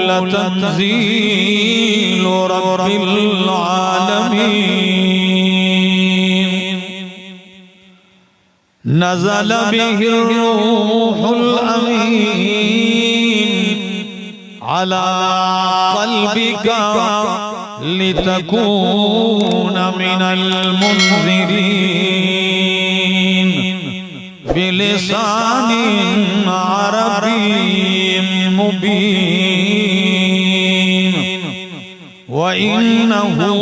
लतंज़ील रब्बिल आलमीन नज़ल बिहिर रूहुल अमीन अला क़ल्बिका लितकून मिनल मुन्ज़िरीन बिलिसानिन अरबिय्यिन मुबीन व इन्नहु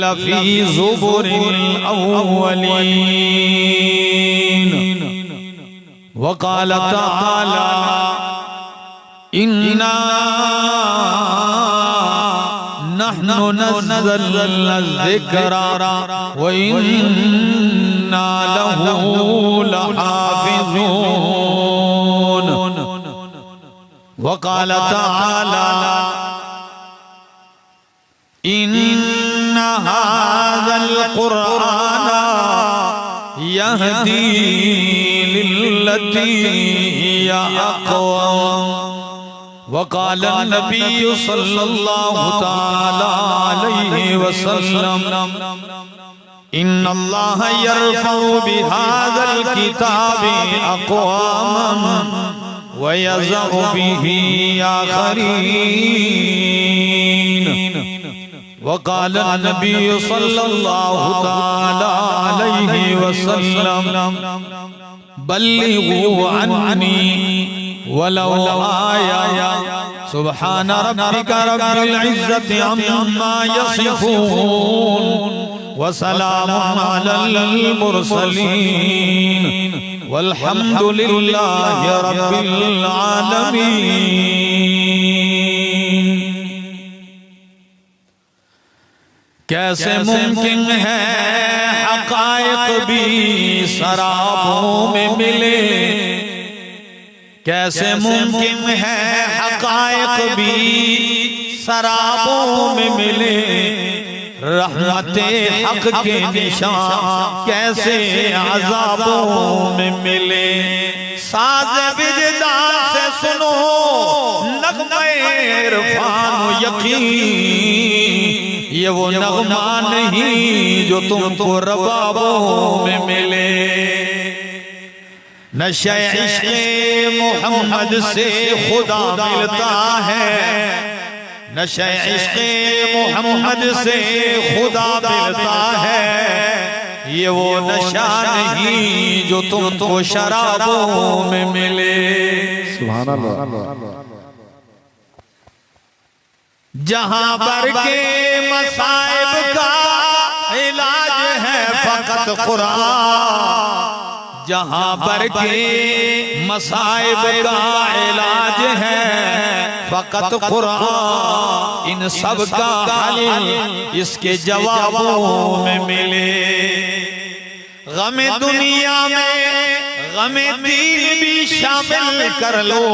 लफ़ी ज़ुबुरिल अव्वलीन व क़ाल तआला इन्ना नहनु नज़्ज़लना ज़िक्रा व इन्ना लहू लहाफ़िज़ून व क़ाल तआला इन्ना हाज़ल क़ुरआन यहदी लिल्लती हिया अक़वम व क़ाल नबी सल्लल्लाहु तआला अलैहि वसल्लम इन्नल्लाह यरफ़उ बिहाज़ल किताबि अक़वामन व यज़अु बिही आख़रीन व क़ाल नबी सल्लल्लाहु तआला अलैहि वसल्लम बल्लिगू अन्नी वलौ आया सुब्हान रब्बिका रब्बिल इज़्ज़ति अम्मा यसिफून व सलामुन अलल मुरसलीन वल्हम्दुलिल्लाहि रब्बिल आलमीन। कैसे मुमकिन है हक़ाइक़ भी शराबों में मिले, कैसे मुमकिन है हक़ाइक़ भी शराबों में मिले, रहमते हक़ के निशान कैसे अज़ाबों में मिले। साज़े विजदान से सुनो नग़्मे इरफ़ान यकीन, ये वो नग़मा नहीं जो तुमको रबाबों में मिले। नशे इश्क़े मोहम्मद से खुदा मिलता है, नशे इश्क़े मोहम्मद से खुदा मिलता है, ये वो नशा नहीं जो तुमको शराबों में मिले। सुभान अल्लाह। जहां पर के मसाइब का इलाज है फ़क़त कुरान, जहां पर के मसाइब का इलाज है फ़क़त कुरान, इन सब का हल इसके जवाबों में मिले। गमे दुनिया में गमे दीन भी शामिल कर लो,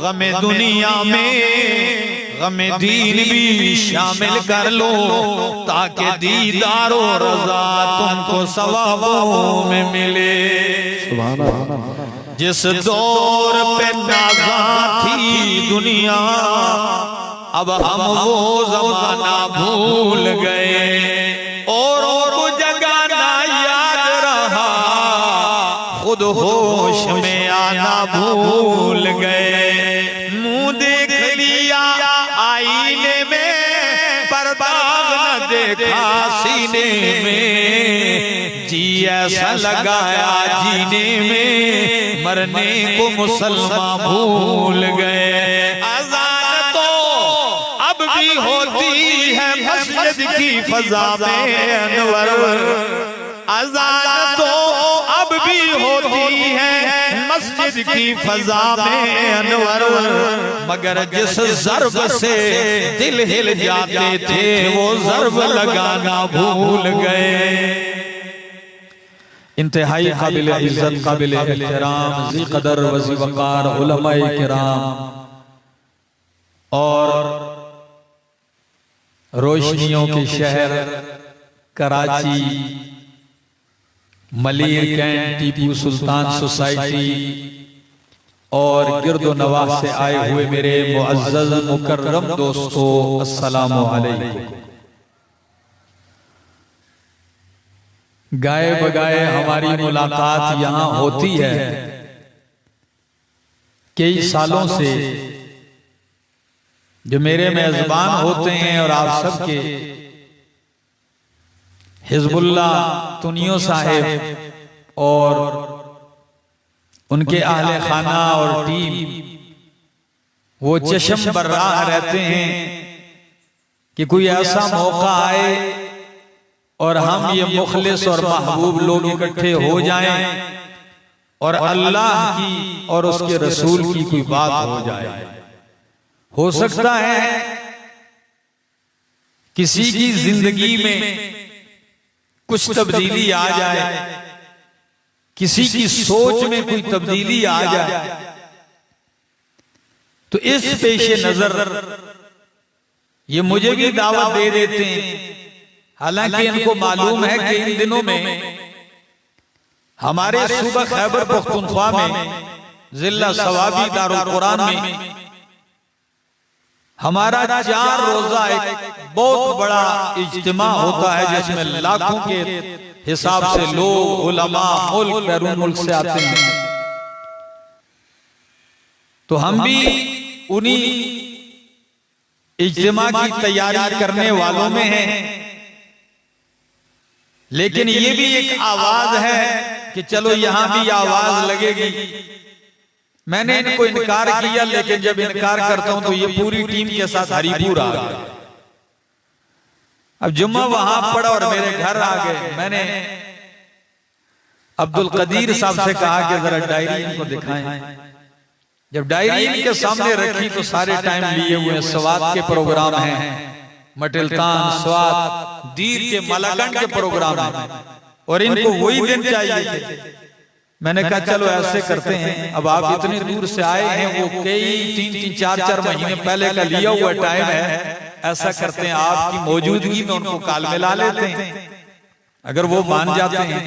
गमे दुनिया में गमे दीन भी शामिल कर लो, ताकि दीदारो रज़ा तुमको सवाबों में मिले। जिस दौर पे नाज़ा थी दुनिया, अब हम वो ज़माना भूल गए, और वो जगाना याद रहा, खुद होश में आना भूल गए। मुँह देख लिया आईने में, पर दाग न देखा सीने में, जी ऐसा लगाया जीने में, मरने को मुसलमान भूल गए। अज़ान तो अब भी होती है मस्जिद की फ़ज़ा में अनवर, अज़ान तो अब भी होती है मस्जिद की फ़ज़ा में अनवर, मगर जिस ज़र्ब से दिल हिल जाते थे वो ज़र्ब लगाना भूल गए। इंतहाई काबिल इज़्ज़त काबिल एहतराम ज़ी क़दर व ज़ी वक़ार उलमाए किराम और रोशनियों के शहर कराची, मलिर कैंट, टीपू सुल्तान सोसाइटी और गिरदो नवाज से आए हुए मेरे मुअज़्ज़ज़ मुकर्रम दोस्तों, अस्सलामु अलैकुम। गाए बगाए हमारी मुलाकात यहाँ होती है। कई सालों से जो मेरे मेजबान होते हैं और आप सबके हिज़्बुल्लाह तुनियो साहिब और उनके अहले खाना और टीम वो चश्म बर्राह रहते हैं कि कोई ऐसा मौका आए और हम ये मुखलिस और महबूब लोग इकट्ठे हो जाएं और अल्लाह की और उसके रसूल की कोई बात हो जाए। हो सकता है किसी की जिंदगी में कुछ तब्दीली आ जाए, किसी की सोच में कोई तब्दीली आ जाए, तो इस पेशे नजर ये मुझे भी दावत दे देते हैं। हालांकि इनको मालूम है कि इन दिनों में हमारे सूबा खैबर पख्तूनख्वा में जिला सवाबी दारुल कुरान में हमारा 4 रोजा एक बहुत बड़ा इज्तिमा होता है, जिसमें लाखों के हिसाब से लोग, उलमा, मुल्क बैरून मुल्क से आते हैं। तो हम भी उन्हीं इज्तिमा की तैयारी करने वालों में हैं। लेकिन ये भी एक आवाज है कि चलो यहां भी आवाज लगेगी। मैंने इनको इनकार किया, लेकिन जब इनकार करता हूं तो ये पूरी टीम के साथ हरीपुर आ गए। अब जुम्मा वहां पड़ा और मेरे घर आ गए। मैंने अब्दुल कदीर साहब से कहा कि जरा डायरी इनको दिखाएं। जब डायरी इनके सामने रखी तो सारे टाइम लिए हुए स्वाद के प्रोग्राम हैं, मटिलतान, स्वाद, दीर के मलाकंड के प्रोग्राम हैं और इनको वही दिन चाहिए थे। मैंने कहा चलो ऐसे करते हैं, अब आप इतनी दूर से आए हैं, वो कई 3-3, 4-4 महीने पहले का लिया हुआ टाइम है। ऐसा करते हैं आपकी मौजूदगी में उनको काल में ला लेते हैं। अगर वो मान जाते हैं,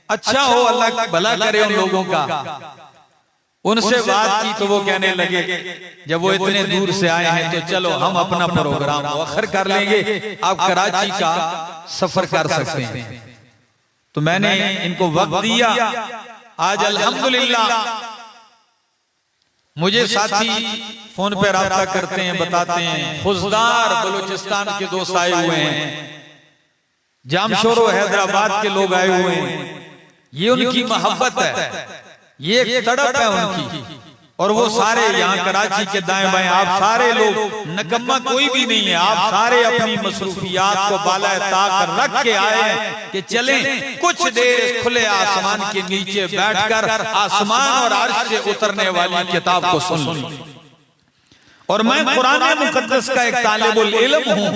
अच्छा हो, अल्लाह भला करे उन लोगों का। उनसे बात की तो वो कहने लगे जब वो इतने दूर से आए हैं तो चलो हम अपना प्रोग्राम मुअख्खर कर लेंगे, आप कराची का सफर कर सकते हैं। तो मैंने इनको वक्त दिया। आज अल्हम्दुलिल्लाह मुझे साथी फोन पे राब्ता करते हैं, बताते हैं खुजदार बलूचिस्तान के दोस्त आए हुए हैं, जामशोरो हैदराबाद के लोग आए हुए हैं। ये उनकी मोहब्बत है, ये एक तड़प है उनकी। और वो सारे यहाँ कराची के दाएं बाएं आप सारे लोग, नकम्मा कोई भी नहीं है, आप सारे अपनी मसरूफियात को बालाए ताक रख के आए हैं कि चलें कुछ देर खुले आसमान के नीचे बैठकर आसमान और अर्श से उतरने वाली किताब को सुन लें। और मैं कुरान मुकद्दस का एक तालिबुल इल्म हूँ।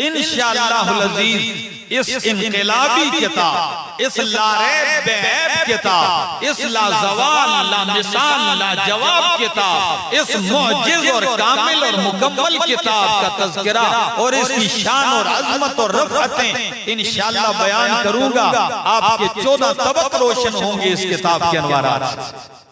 इंशाअल्लाहुल अज़ीज इस इनकलाबी किताब, इस लारैब बेऐब किताब, इस लाजवाल लामिसाल लाजवाब किताब, इस मुअज्जिज़ और कामिल और मुकम्मल किताब का तज़किरा और इसकी शान और अज़मत और रफ़अतें इंशाअल्लाह बयान करूंगा। आपके 14 तबक़ रोशन होंगे इस किताब के अनवारात से।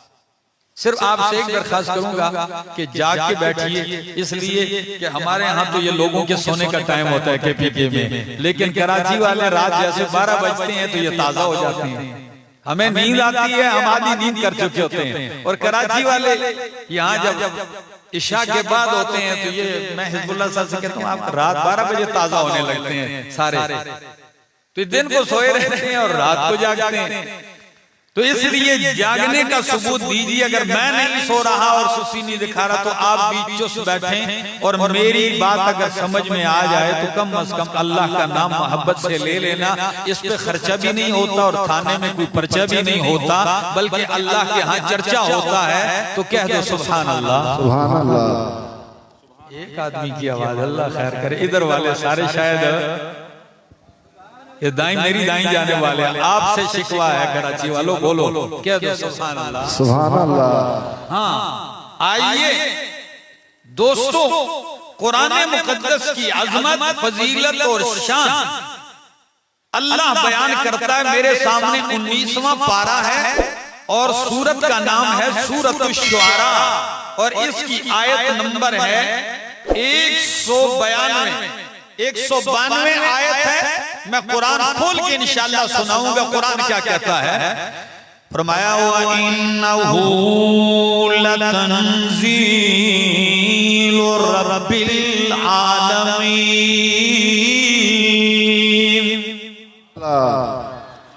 सिर्फ आपसे एक दरखास्त करूंगा कि जाग के बैठिए, इसलिए कि हमारे यहाँ तो ये लोगों के सोने का टाइम होता है KPK में, लेकिन कराची वाले रात जैसे 12 बजते हैं तो ये ताजा हो जाते हैं। हमें नींद आती है, हम आधी नींद कर चुके होते हैं, और कराची वाले यहाँ जब इशा के बाद होते हैं तो ये, मैं हिज़्बुल्लाह साहब से कहता हूँ आप रात 12 बजे ताजा होने लगते हैं सारे, तो दिन को सोए रहते हैं और रात को जागते हैं। तो इसलिए जागने का सबूत दीजिए। अगर मैं नहीं सो रहा और सुस्ती नहीं दिखा रहा तो आप भी चुस्त बैठें और मेरी बात अगर समझ में आ जाए तो कम अज कम अल्लाह का नाम मोहब्बत से ले लेना। इस पे खर्चा भी नहीं होता और थाने में कोई पर्चा भी नहीं होता, बल्कि अल्लाह के यहाँ चर्चा होता है। तो कह दो सुभान अल्लाह, सुभान अल्लाह। एक आदमी की आवाज, अल्लाह खैर करे। इधर वाले सारे शायद ये दाई मेरी दाई जाने वाले, आपसे शिकवा है कराची वालों, बोलो क्या दो सुभान अल्लाह, सुभान अल्लाह। हाँ, आइए दोस्तों, कुरान मुकद्दस की अज़मत, फजीलत और शान अल्लाह बयान करता है। मेरे सामने 19वां पारा है और सूरत का नाम है सूरत शुआरा और इसकी आयत नंबर है 192 आयत है। मैं कुरान खोल के इंशाअल्लाह सुनाऊंगा कुरान क्या कहता है। फरमाया व इन्नहू लतंज़ीलु रब्बिल आलमीन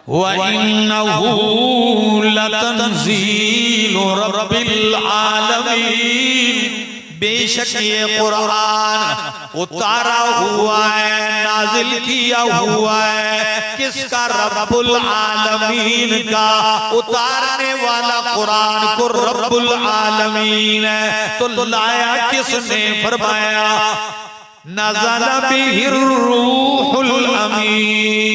व इन्नहू लतंज़ीलु रब्बिल आलमीन। बेशक ये कुरान उतारा हुआ है, नाजिल किया हुआ है किसका? रब्बुल आलमीन का। उतारने वाला कुरान को रब्बुल आलमीन है तो लाया किसने? फरमाया नज़ल बिहिर रूहुल अमीन।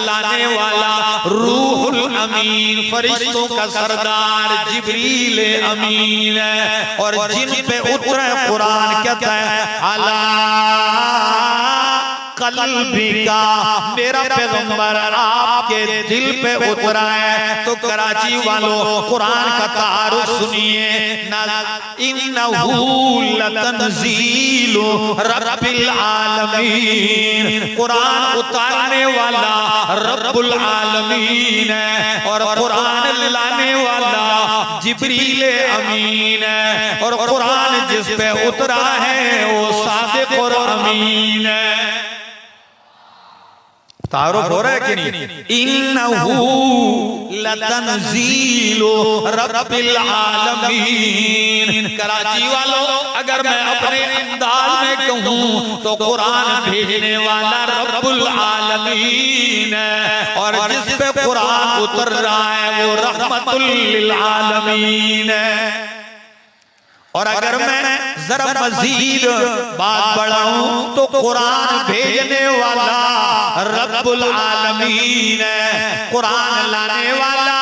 लाने वाला रूहुल अमीन, फरिश्तों का सरदार जिब्रील अमीन है। और जिन पे उतरा कुरान कहता है अला कल्बिका, मेरा पैगंबर आपके दिल पे उतरा है। तो कराची वालों कुरान का तारुफ सुनिए। इन्नहू लतंज़ीलु रब्बिल आलमीन, कुरान उतारने वाला रब्बुल आलमीन है और कुरान लाने वाला जिब्रील अमीन है। और कुरान जिस पे उतरा है वो सादिक और अमीन है। तारुफ हो रहा है कि नहीं? इन्नहू लतंज़ीलु रब्बिल आलमीन। कराची वालों अगर मैं अपने अंदाज में कहूँ तो कुरान भेजने वाला रब्बुल आलमीन है और जिस पे कुरान उतर रहा है वो रहमतुल लिल आलमीन है। और अगर मैं जरा मजीद बात बढ़ाऊं तो कुरान भेजने वाला रब्बुल आलमीन है, कुरान लाने वाला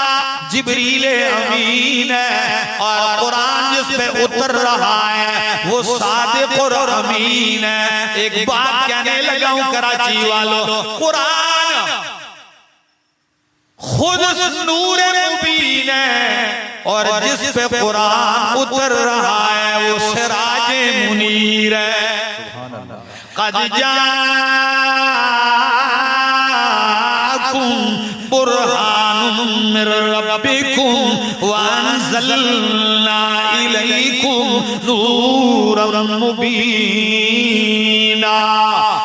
जिब्रील अमीन है और कुरान जिस पे उतर रहा है वो सादिक और अमीन है। एक बात कहने लगा हूं कराची वालों, कुरान खुद नूर मुबीन है और जिस पे कुरान उतर रहा है वो सिराज मुनीर है। क़द जाअकुम बुरहानुम मिर रब्बिकुम व अंज़लना इलैकुम नूरन मुबीना।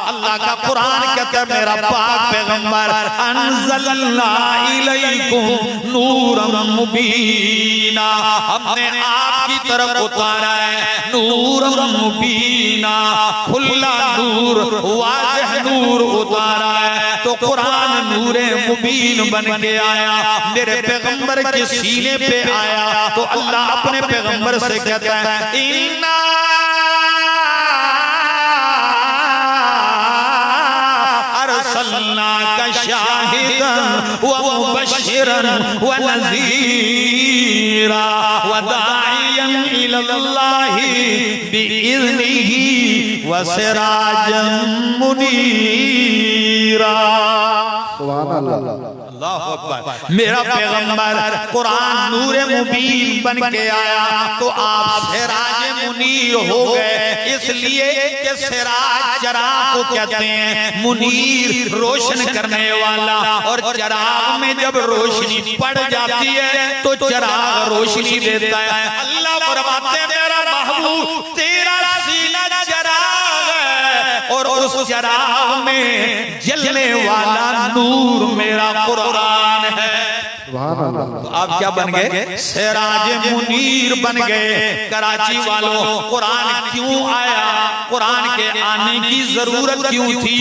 अल्लाह का कुरान कहता है मेरा पाक पैगंबर अंज़लना इलैकुम नूरन मुबीना, हमने आपकी तरफ उतारा है नूरन मुबीना, खुला नूर वाज़िह नूर उतारा है। तो कुरान नूरे मुबीन बन के आया, मेरे पैगंबर के सीने पे आया। तो अल्लाह अपने पैगंबर से कहता है इन्ना अर्सलनाका शाहिदन व मुबश्शिरन व नज़ीरा व दाइयन इलल्लाहि बिइज़निही व सिराजन मुनीरा। सुभान अल्लाह, अल्लाहु अकबर। मेरा पैगंबर कुरान नूरे मुबीन बन के आया तो आप सिराज मुनीर हो गए। इसलिए कि सिराज चिराग को कहते हैं, मुनीर रोशन करने वाला। और चिराग में जब रोशनी पड़ जाती है तो चिराग रोशनी देता है। अल्लाह फरमाते हैं मेरा महबूब तेरा सीना चिराग है और उस चिराग में जलने वाला नूर मेरा कुरान है। तो आप क्या बन गए? सिराज मुनीर बन गए। कराची वालों कुरान क्यों आया? कुरान के आने की जरूरत क्यों थी?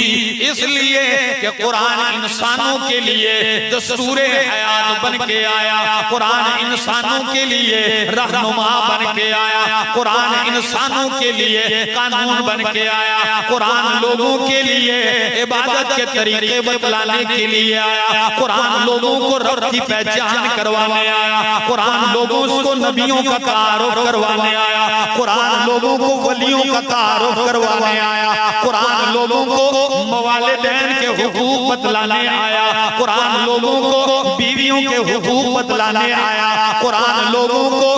इसलिए कि कुरान इंसानों के लिए दस्तूरे हयात बन के आया, कुरान इंसानों के लिए रहनुमा बन के आया, कुरान इंसानों के लिए कानून बन के आया, कुरान लोगों के लिए इबादत के तरीके बतलाने के लिए आया, कुरान लोगों को रब की पहचान करवाने आया, कुरान लोगों को नबियों का तारुफ करवाने आया, कुरान लोगों को वलियों का तारुफ करवाने आया, कुरान लोगों को मवालिदैन के हुकूक बतलाने आया, कुरान लोगों को बीवियों के हुकूक बतलाने आया, कुरान लोगों को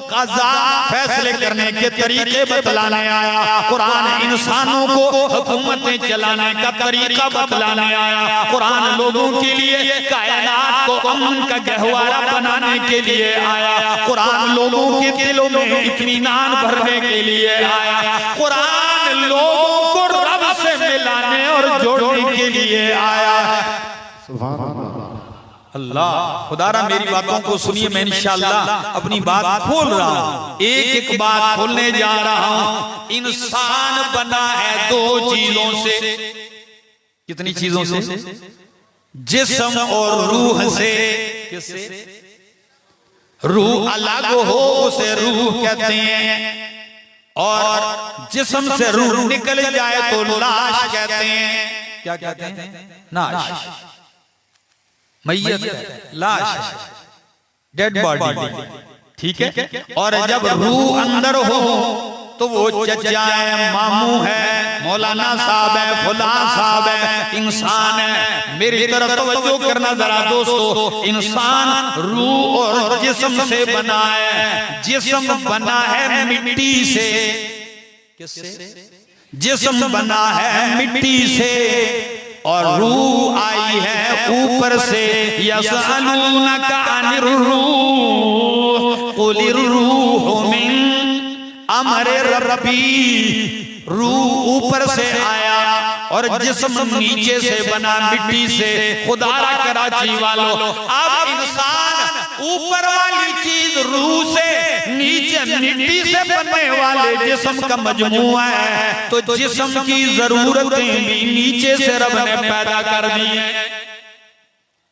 क़ज़ा फैसले करने के तरीके बतलाने आया, कुरान इंसानों को हुकूमतें चलाने का तरीका बतलाने आया, कुरान लोगों के लिए कायनात को अमन का गहवारा बनाने के लिए आया, कुरान लोगों के दिलों में इत्मीनान भरने के लिए आया, कुरान लोगों को रब से मिलाने और जोड़ने के लिए आया। सुभान अल्लाह। खुदारा मेरी बातों को सुनिए, मैं इंशाअल्लाह अपनी बात खोल रहा हूं, एक एक बात खोलने जा रहा हूं। इंसान बना है दो चीजों से। कितनी चीजों से? जिस्म और रूह से। किससे? रूह अलग हो उसे रूह कहते हैं, और जिस्म से रूह निकल जाए तो लाश कहते हैं। क्या कहते हैं? नाश, मैयत, लाश, डेड बॉडी, ठीक है। और जब रूह अंदर हो तो वो चचा है, मामू है, मौलाना साहब है, फुला साहब है, इंसान है। मेरी तरफ तवज्जो करना जरा दोस्तों। इंसान रूह और जिस्म से बना है। जिस्म बना है मिट्टी से। किससे? जिस्म बना है मिट्टी से, और रूह आई है ऊपर से। यसअलूनका अनिर रूह कुलिर रूह मिन अमरे रब्बी। रूह ऊपर से आया और जिस्म नीचे से बना, मिट्टी से। खुदारा कराची वालों, अब इंसान ऊपर वाली चीज रूह से, नीचे मिट्टी से बनने वाले जिस्म का मजमूआ है, तो जिस्म की जरूरतें भी नीचे से रब ने पैदा कर दी है।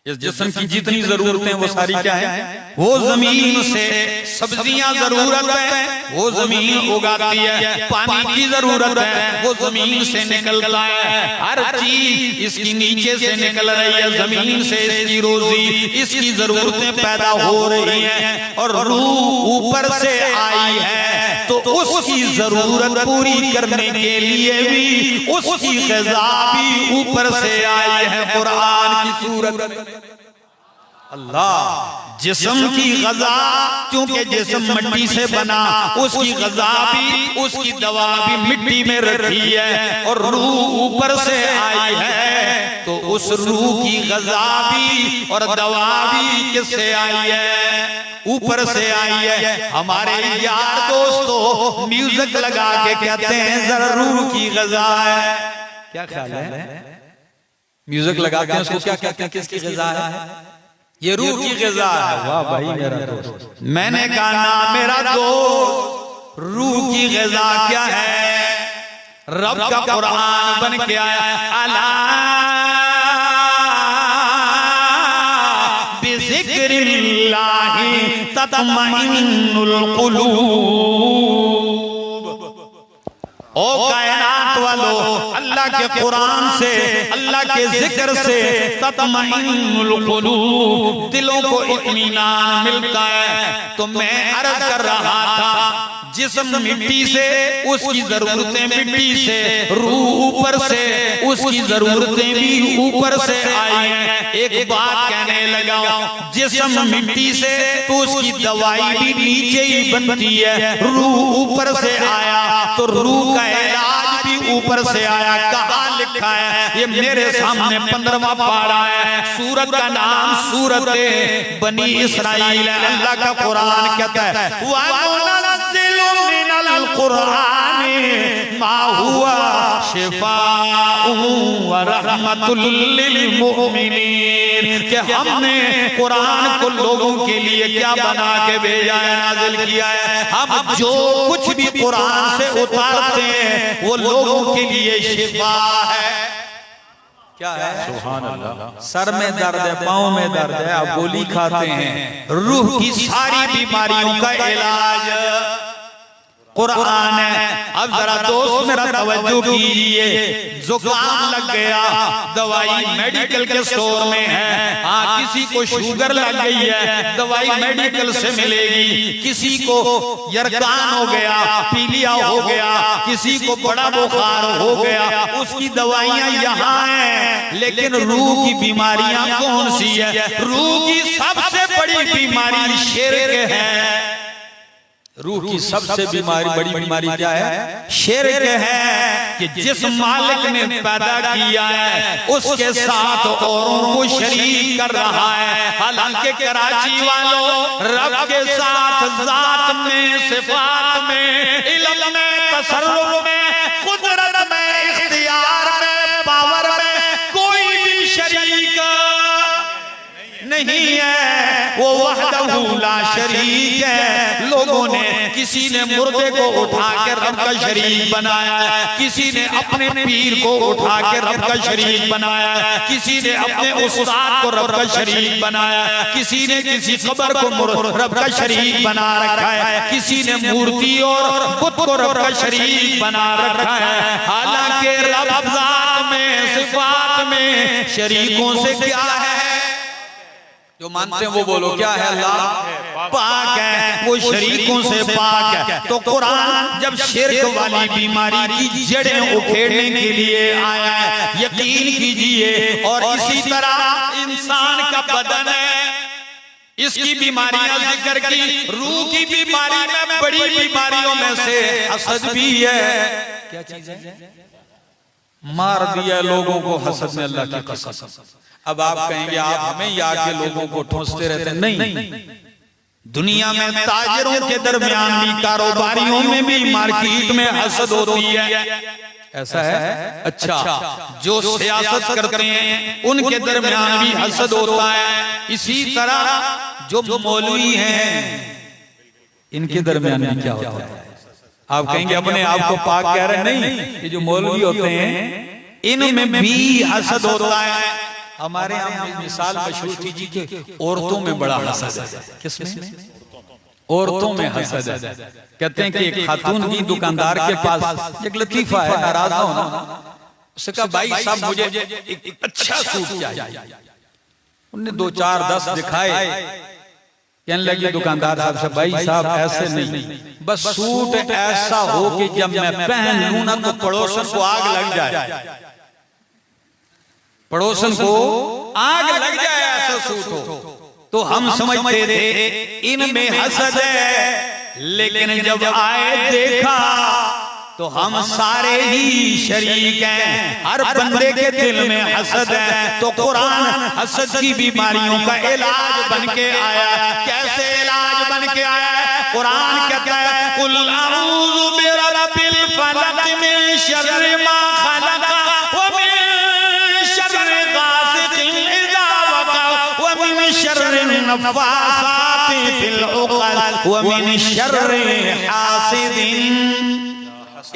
इस जिस्म की जितनी जरूरतें वो सारी क्या है? वो जमीन से। सब्जियां जरूरत है, वो जमीन उगाती है। पानी की जरूरत है, वो जमीन से निकलता है। हर चीज इसकी नीचे से निकल रही है, जमीन से इसकी रोजी, इसकी जरूरतें पैदा हो रही हैं। और रूह ऊपर से आई है तो उसकी जरूरत पूरी करने के लिए भी उसकी ग़िज़ा भी ऊपर से आई है कुरान की सूरत। अल्लाह। जिस्म की ग़िज़ा, क्योंकि जिस्म मिट्टी से बना, उसकी ग़िज़ा भी, उसकी दवा भी मिट्टी में रखी है। और रूह ऊपर से आई है तो उस रूह की ग़िज़ा भी और दवा भी किससे आई है? ऊपर से आई है। हमारे यार दोस्तों म्यूजिक लगा के कहते हैं जरा रूह की ग़िज़ा है। क्या ख्याल है? म्यूजिक लगाते हैं उसको क्या कहते हैं? किसकी ग़िज़ा है? ये रूह की ग़िज़ा है। वाह भाई मेरा दोस्त। मैंने कहा ना मेरा दोस्त, रूह की ग़िज़ा क्या है? रब का कुरान बन के आया। अला बिज़िक्रिल्लाहि तत्मइन्नुल क़ुलूब। ओ कायनात वालों, अल्लाह के कुरान से, अल्लाह के जिक्र से तत्मइन्नुल क़ुलूब, दिलों को इत्मीनान मिलता है। तो मैं अर्ज़ कर रहा था, जिस्म मिट्टी से, उसकी जरूरतें मिट्टी से, रूह ऊपर से, उसकी जरूरतें भी ऊपर से आई हैं। एक बात कहने लगा, जिस्म मिट्टी से तो उसकी दवाई भी नीचे ही बनती है। रूह ऊपर से आया तो रूह का इलाज भी ऊपर से आया। कहाँ लिखा है? ये मेरे सामने 15वां पारा है। सूरत का नाम सूरत बनी इसराइल है। अल्लाह का कुरान कहता है कुरान मा हुआ शिफाउन व रहमतुल लिल मुमिनीन, कि हमने कुरान को लोगों के लिए क्या बना के भेजा है, नाजिल किया है। हम जो कुछ भी कुरान से उतारते हैं वो लोगों के लिए शिफा है। क्या है? सुभान अल्लाह। सर में दर्द है, पाँव में दर्द है, आप गोली खाते हैं, रूह की सारी बीमारियों का इलाज कुरान है। अब जरा दोस्त मेरा तवज्जो कीजिए, जुकाम लग गया, दवाई मेडिकल के स्टोर में है। हाँ, किसी को शुगर लग गई है, दवाई मेडिकल से मिलेगी। किसी को यरकान हो गया, पीलिया हो गया, किसी को बड़ा बुखार हो गया, उसकी दवाइयां यहाँ हैं। लेकिन रूह की बीमारियां कौन सी है? रूह की सबसे बड़ी बीमारी शिर्क है। रूह की सबसे बड़ी बीमारी क्या है? शिर्क है कि जिस मालिक ने पैदा किया है उसके साथ औरों को शरीक कर रहा है। हालांकि कराची वालों रब के साथ जात में, सिफात में, इल्म में, तसर्रुफ में, कुदरत में, इख्तियार में, पावर में कोई भी शरीक नहीं है। वो वहदहू ला शरीक है। लोगों ने, किसी ने मुर्दे को उठा के रब का शरीक बनाया है, किसी ने अपने पीर को उठा के रब का शरीक बनाया है, किसी ने अपने उस्ताद को रब का शरीक बनाया है, किसी ने किसी कब्र को रब का शरीक बना रखा है, किसी ने मूर्ति और बुत को रब का शरीक बना रखा है। हालांकि रब ज़ात में, सिफात में शरीकों से क्या है? जो मानते हैं वो बोलो क्या है? अल्लाह पाक है, वो शरीकों से पाक है। तो कुरान जब शिर्क वाली बीमारी की जड़ें उखेड़ने के लिए आया है, यकीन कीजिए। और इसी तरह इंसान का बदन है, इसकी बीमारियां जिक्र की। रूह की बीमारी में बड़ी बीमारियों में से हसद भी है। क्या चीज है? मार दिया लोगों को हसद ने, अल्लाह की कसम। अब आप कहेंगे आप हमें या के लोगों को ठोंसते रहते हैं। नहीं, दुनिया में ताजिरों के दरमियान भी, कारोबारियों में भी, मार्केट में हसद होती है। ऐसा है? अच्छा, जो सियासत करते हैं उनके दरमियान भी हसद होता है। इसी तरह जो मौलवी हैं इनके दरमियान भी क्या होता है? आप कहेंगे अपने आप को पाक कह रहे हैं। नहीं, ये जो मौलवी होते हैं इनमें भी हसद होता है। हमारे यहाँ मिसाल मशहूर कीजिए कि औरतों में बड़ा हसद है। किसमें? औरतों में हसद है। कहते हैं कि एक खातून की दुकानदार के पास एक लतीफा है, नाराज ना होना। उसने कहा भाई साहब मुझे एक अच्छा सूट चाहिए। उन्होंने 2 4 10 दिखाए। कहने लगी दुकानदार साहब से, भाई साहब ऐसे नहीं, बस सूट ऐसा हो कि जब मैं पहन लूं ना तो पड़ोसन को आग लग जाए, पड़ोसन को आग लग जाए, ऐसा सूट हो। तो हम समझते थे इनमें हसद है। लेकिन जब आए देखा तो हम सारे ही शरीक हैं। हर बंदे के दिल में हसद है। तो कुरान हसद की बीमारियों का इलाज बन के आया। कैसे इलाज बन के आया है? कुरान कहता है कुल अऊज़ु बिरब्बिल फलक मिन शर्रि मा खलक व मिन शर्रि गासिकिन इज़ा वक़ब व मिन शर्रि नफ़्फ़ासाति फिल उक़द व मिन शर्रि हासिदिन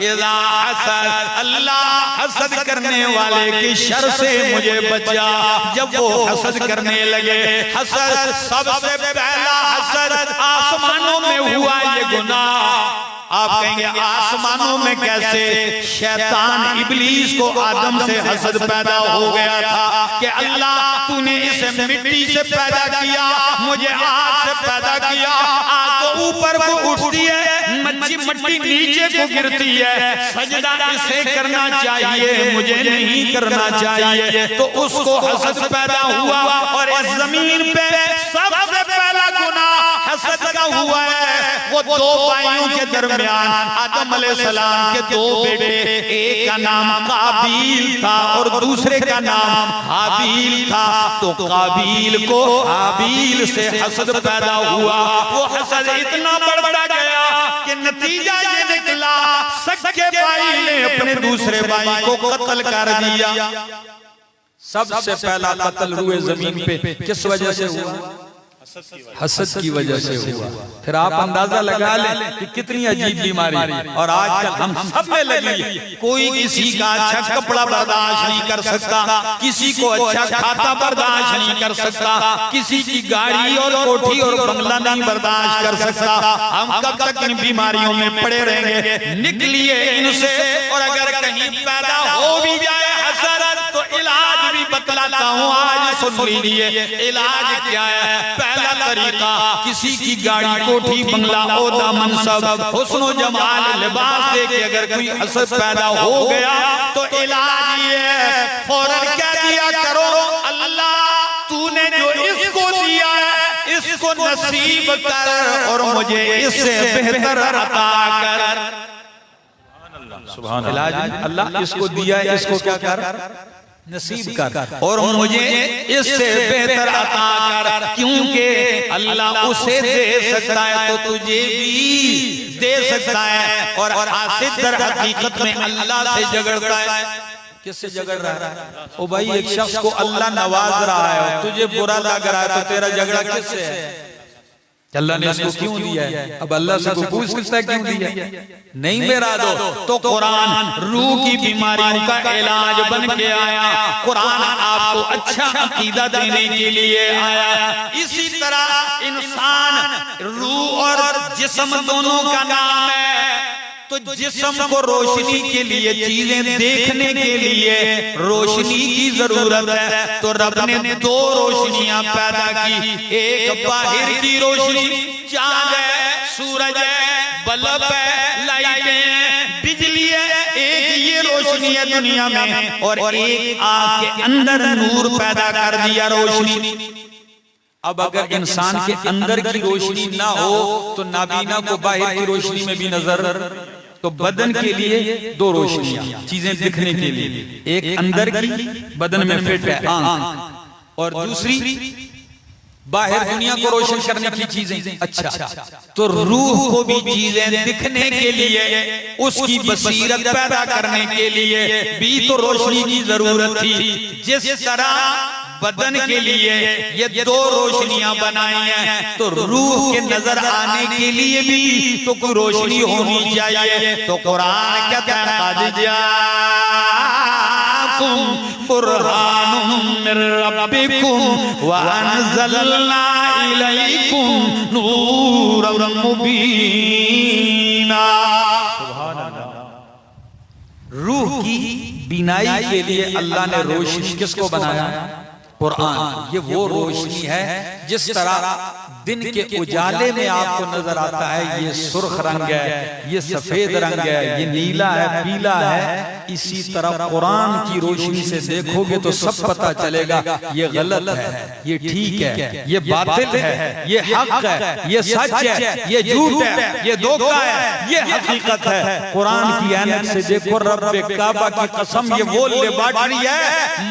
इज़ा हसद। अल्लाह हसद करने वाले की शर से मुझे बचा। जब वो हसद करने लगे, हसद सबसे पहला हसद आसमानों में हुआ ये गुनाह। आप कहेंगे आसमानों में कैसे? शैतान इब्लीस को आदम से हसद पैदा हो गया था कि अल्लाह तूने इसे मिट्टी से पैदा किया, मुझे आग से पैदा किया। आग तो ऊपर को उठती है, मिट्टी नीचे को गिरती है, सजदा इसे करना चाहिए, मुझे नहीं करना चाहिए। तो उसको हसद पैदा हुआ और इस जमीन पे सबसे पहला गुनाह हसद का हुआ है। वो 2 भाइयों के दरमियान आदम अलैहिस्सलाम के 2 बेटे, एक का नाम काबील था और दूसरे का नाम हाबील था। तो काबील को हाबील से हसद पैदा हुआ। वो हसद इतना बढ़ता गया कि नतीजा ये निकला सगे भाई ने अपने दूसरे भाई को कत्ल कर दिया। सबसे पहला कत्ल हुए जमीन पे किस वजह से हुआ? हसद की वजह से हुआ। फिर आप अंदाजा लगा लें कि कितनी अजीब बीमारी। और आजकल हम सब में लगी, कोई किसी का अच्छा कपड़ा बर्दाश्त नहीं कर सकता, किसी को अच्छा खाता बर्दाश्त नहीं कर सकता, किसी की गाड़ी और कोठी और बंगला नहीं बर्दाश्त कर सकता। हम कब तक इन बीमारियों में पड़े रहेंगे? निकलिए इनसे। और अगर कहीं पैदा हो भी जाए हसद तो इलाज भी बतलाता हूँ, आज सुन लीजिए इलाज क्या है। पहला तरीका, किसी की गाड़ी कोठी बंगला ओहदा मनसब हुस्न जमाल लिबास देके अगर कोई हसद पैदा हो गया तो इलाज ये है, फौरन क्या दिया करो, अल्लाह तूने जो इसको दिया है इसको नसीब कर और मुझे इससे बेहतर अता कर। सुभान अल्लाह। अल्लाह इसको दिया है, इसको क्या कर, नसीब कर और मुझे इससे बेहतर अता कर, क्योंकि अल्लाह उसे दे सकता है तो तुझे भी दे सकता है। और हासिद दर हकीकत में अल्लाह से झगड़ता है। किससे झगड़ रहा है? ओ भाई, एक शख्स को अल्लाह नवाज रहा है, तुझे बुरा लग रहा है, तो तेरा झगड़ा किससे है? अल्लाह ने इसको क्यों दिया है? अब अल्लाह से को पूछ सकता है क्यों दिया है? नहीं मेरा दो तो कुरान रूह की बीमारियों का इलाज बन के आया। कुरान आपको अच्छा अकीदा देने के लिए आया। इसी तरह इंसान रूह और जिस्म दोनों का नाम है। तो जिस्म को रोशनी के लिए, चीजें देखने के लिए रोशनी की जरूरत है। तो रब ने दो रोशनियां पैदा की, एक बाहर की रोशनी, चांद है, सूरज है, बल्ब है, लाइटें हैं, बिजली है, एक ये रोशनी है दुनिया में। और एक आग के अंदर नूर पैदा कर दिया, रोशनी। अब अगर इंसान के अंदर की रोशनी ना हो तो नाबीना को बाहर की रोशनी में भी नजर। तो बदन के लिए दो रोशनियां, चीजें दिखने के लिए, एक अंदर की बदन में फिट है आंख, और दूसरी बाहर दुनिया को रोशन करने की चीजें। अच्छा, तो रूह को भी चीजें दिखने के लिए, उसकी बसीरत पैदा करने के लिए भी तो रोशनी की जरूरत थी। जिस तरह बदन के लिए ये दो रोशनियां बनाई हैं, तो रूह के नजर आने के लिए भी तो कोई रोशनी होनी चाहिए। तो कुरान कहता है क़द जाअकुम बुरहानुम मिर रब्बिकुम व अनज़लना इलैकुम नूरन मुबीना। रूह की बीनाई के लिए अल्लाह ने रोशनी किसको बनाया? कुरान। ये वो रोशनी है जिस तरह दिन के उजाले में आपको नजर आता है ये सुर्ख रंग है, ये सफेद रंग है, ये नीला है, पीला है। इसी तरह कुरान की रोशनी से देखोगे तो सब पता चलेगा ये गलत है, ये ठीक है, ये बातिल है, ये हक है, ये सच है, ये झूठ है, ये धोखा है, ये हकीकत है। कुरान की ऐनक से देखो, रब्बे काबा की कसम, ये वो लेबॉर्टरी है।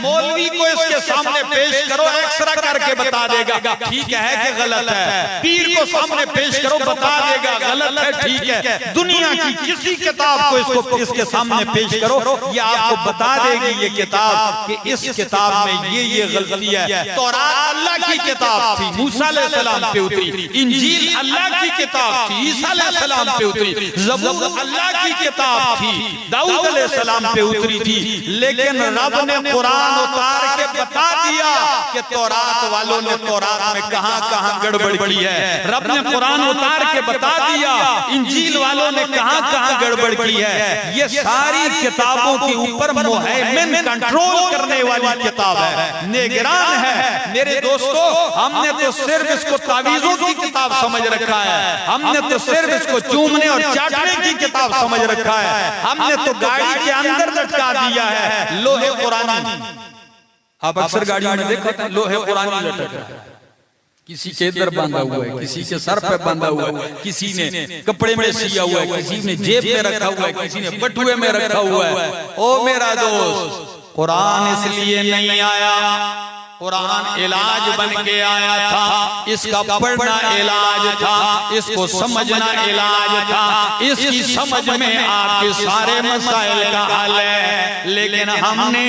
मौलवी को इसके सामने पेश करो, एक्सरा करके बता देगा ठीक है कि गलत है। पीर को सामने पेश करो, बता देगा गलत है ठीक है। दुनिया की किसी किताब को इसको इसके सामने पेश करो, ये आपको बता देगी ये किताब कि इस किताब में ये गलती है। तौरात अल्लाह की किताब थी, मूसा अलैहिस्सलाम पे उतरी। इंजील अल्लाह की किताब थी, ईसा अलैहिस्सलाम पे उतरी। ज़बूर अल्लाह की किताब थी, दाऊद अलैहिस्सलाम पे उतरी थी। लेकिन रब ने कुरान उतार के बता दिया कि तौरात वालों ने तौरात में कहां-कहां गड़बड़ की है। रब ने कुरान उतार के बता दिया इंजील वालों ने कहां-कहां गड़बड़ की है। ये सारी किताबों के ऊपर मुहैमिन कंट्रोल करने वाली किताब है, निगरान है। मेरे दोस्तों, हमने तो सिर्फ इसको तावीज़ों की किताब समझ रखा है, हमने तो सिर्फ इसको चूमने और चाटने की किताब समझ रखा है, हमने तो गाड़ी के अंदर लटका दिया है लोहे कुरानी। आप अक्सर गाड़ियों में देखते हैं लोहे कुरानी लटक रहा है, किसी के इधर बांधा हुआ है, किसी के सर पे बांधा हुआ है, किसी ने कपड़े में सिया हुआ है, किसी ने जेब में रखा हुआ है, किसी ने बटुए में रखा हुआ है। ओ मेरा दोस्त, कुरान इसलिए नहीं आया कुरान इलाज बन के आया था, इसका पढ़ना इलाज था, इसको समझना इलाज था, इसकी समझ में आपके सारे मसाइल का हल है। लेकिन हमने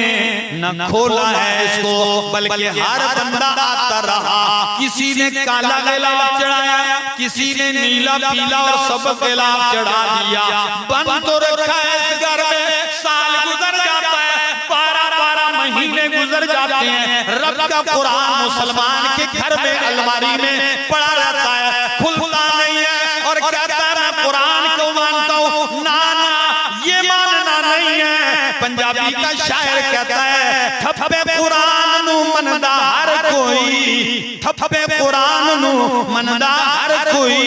न खोला है इसको, बल्कि हर बंदा आता रहा, किसी ने काला गिलाफ चढ़ाया, किसी ने नीला पीला और सब गिलाफ चढ़ा दिया। बन तो रखा है इस घर में, साल गुजर जाता है, 12 महीने गुजर जाते हैं, रब का कुरान मुसलमान के घर में अलमारी में पड़ा रहता है, खुलता नहीं है और कहता है मैं कुरान को मानता हूँ। ना ना, ये मानना नहीं है। पंजाबी का शायर कहता है ठप्पे कुरान नू मनदा हर कोई, ठप्पे कुरान नू मनदा हर कोई,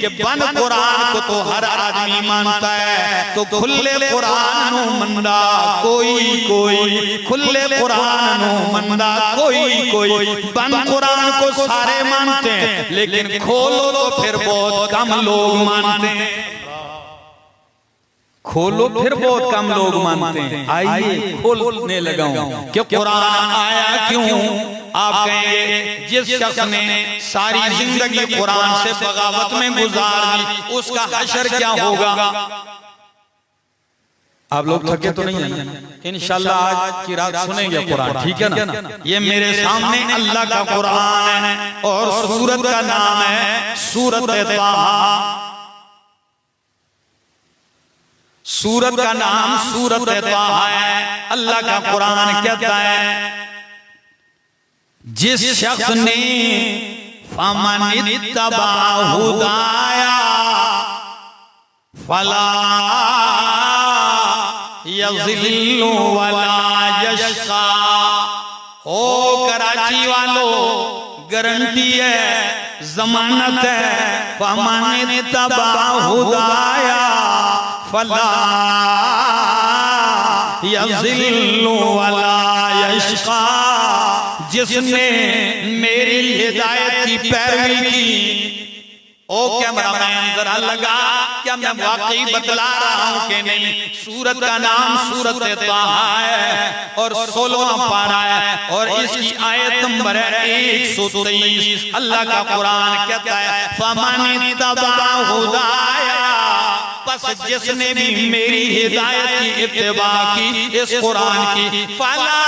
कि बन कुरान को तो हर आदमी मानता है, तो खुले कुरान नू मनदा कोई कोई, खुले कुरान नू मनदा कोई कोई। बन कुरान को सारे मानते हैं, लेकिन खोलो तो फिर बहुत कम लोग मानते हैं। खोलो फिर बहुत कम लोग मानते हैं। आइए खोलने लगा हूं कि कुरान आया क्यों। आप कहेंगे जिस शख्स ने सारी जिंदगी कुरान से बगावत में गुजार दी, उसका हशर क्या होगा। आप लोग थके तो नहीं है? इंशाल्लाह आज की रात सुनेंगे कुरान, ठीक है ना। ये मेरे सामने अल्लाह का कुरान है और सूरत का नाम है सूरत ताहा। सूरत का नाम सूरत ताहा है। अल्लाह का कुरान कहता है जिस शख्स ने फमन इत्तबा हुदाया फला यज़िल्लु वला यशका। ओ कराची वालों, गारंटी है, जमानत है, फमन इत्तबा हुदाया फला यज़िल्लु वला यशका। जिसने मेरी हिदायत की पैरवी की। ओ कैमरामैन जरा लगा, क्या मैं वाकई बतला रहा हूं कि नहीं। सूरत का नाम सूरत ताहा है और 16वां पारा है और इसकी आयत नंबर है 123। अल्लाह का कुरान कहता है फमन इत्तबा हुदाया, बस जिसने भी मेरी हिदायत की इत्तिबा की, इस कुरान की, फला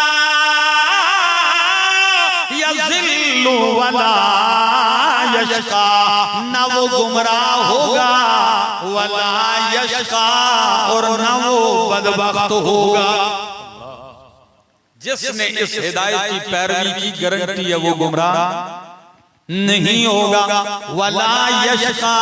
यज़िल्लु वला यशका, ना वो गुमराह होगा, वला यशका, और ना वो बदबख्त होगा। जिसने इस हिदायत की पैरवी की, गारंटी है वो गुमराह नहीं होगा। वला यशका,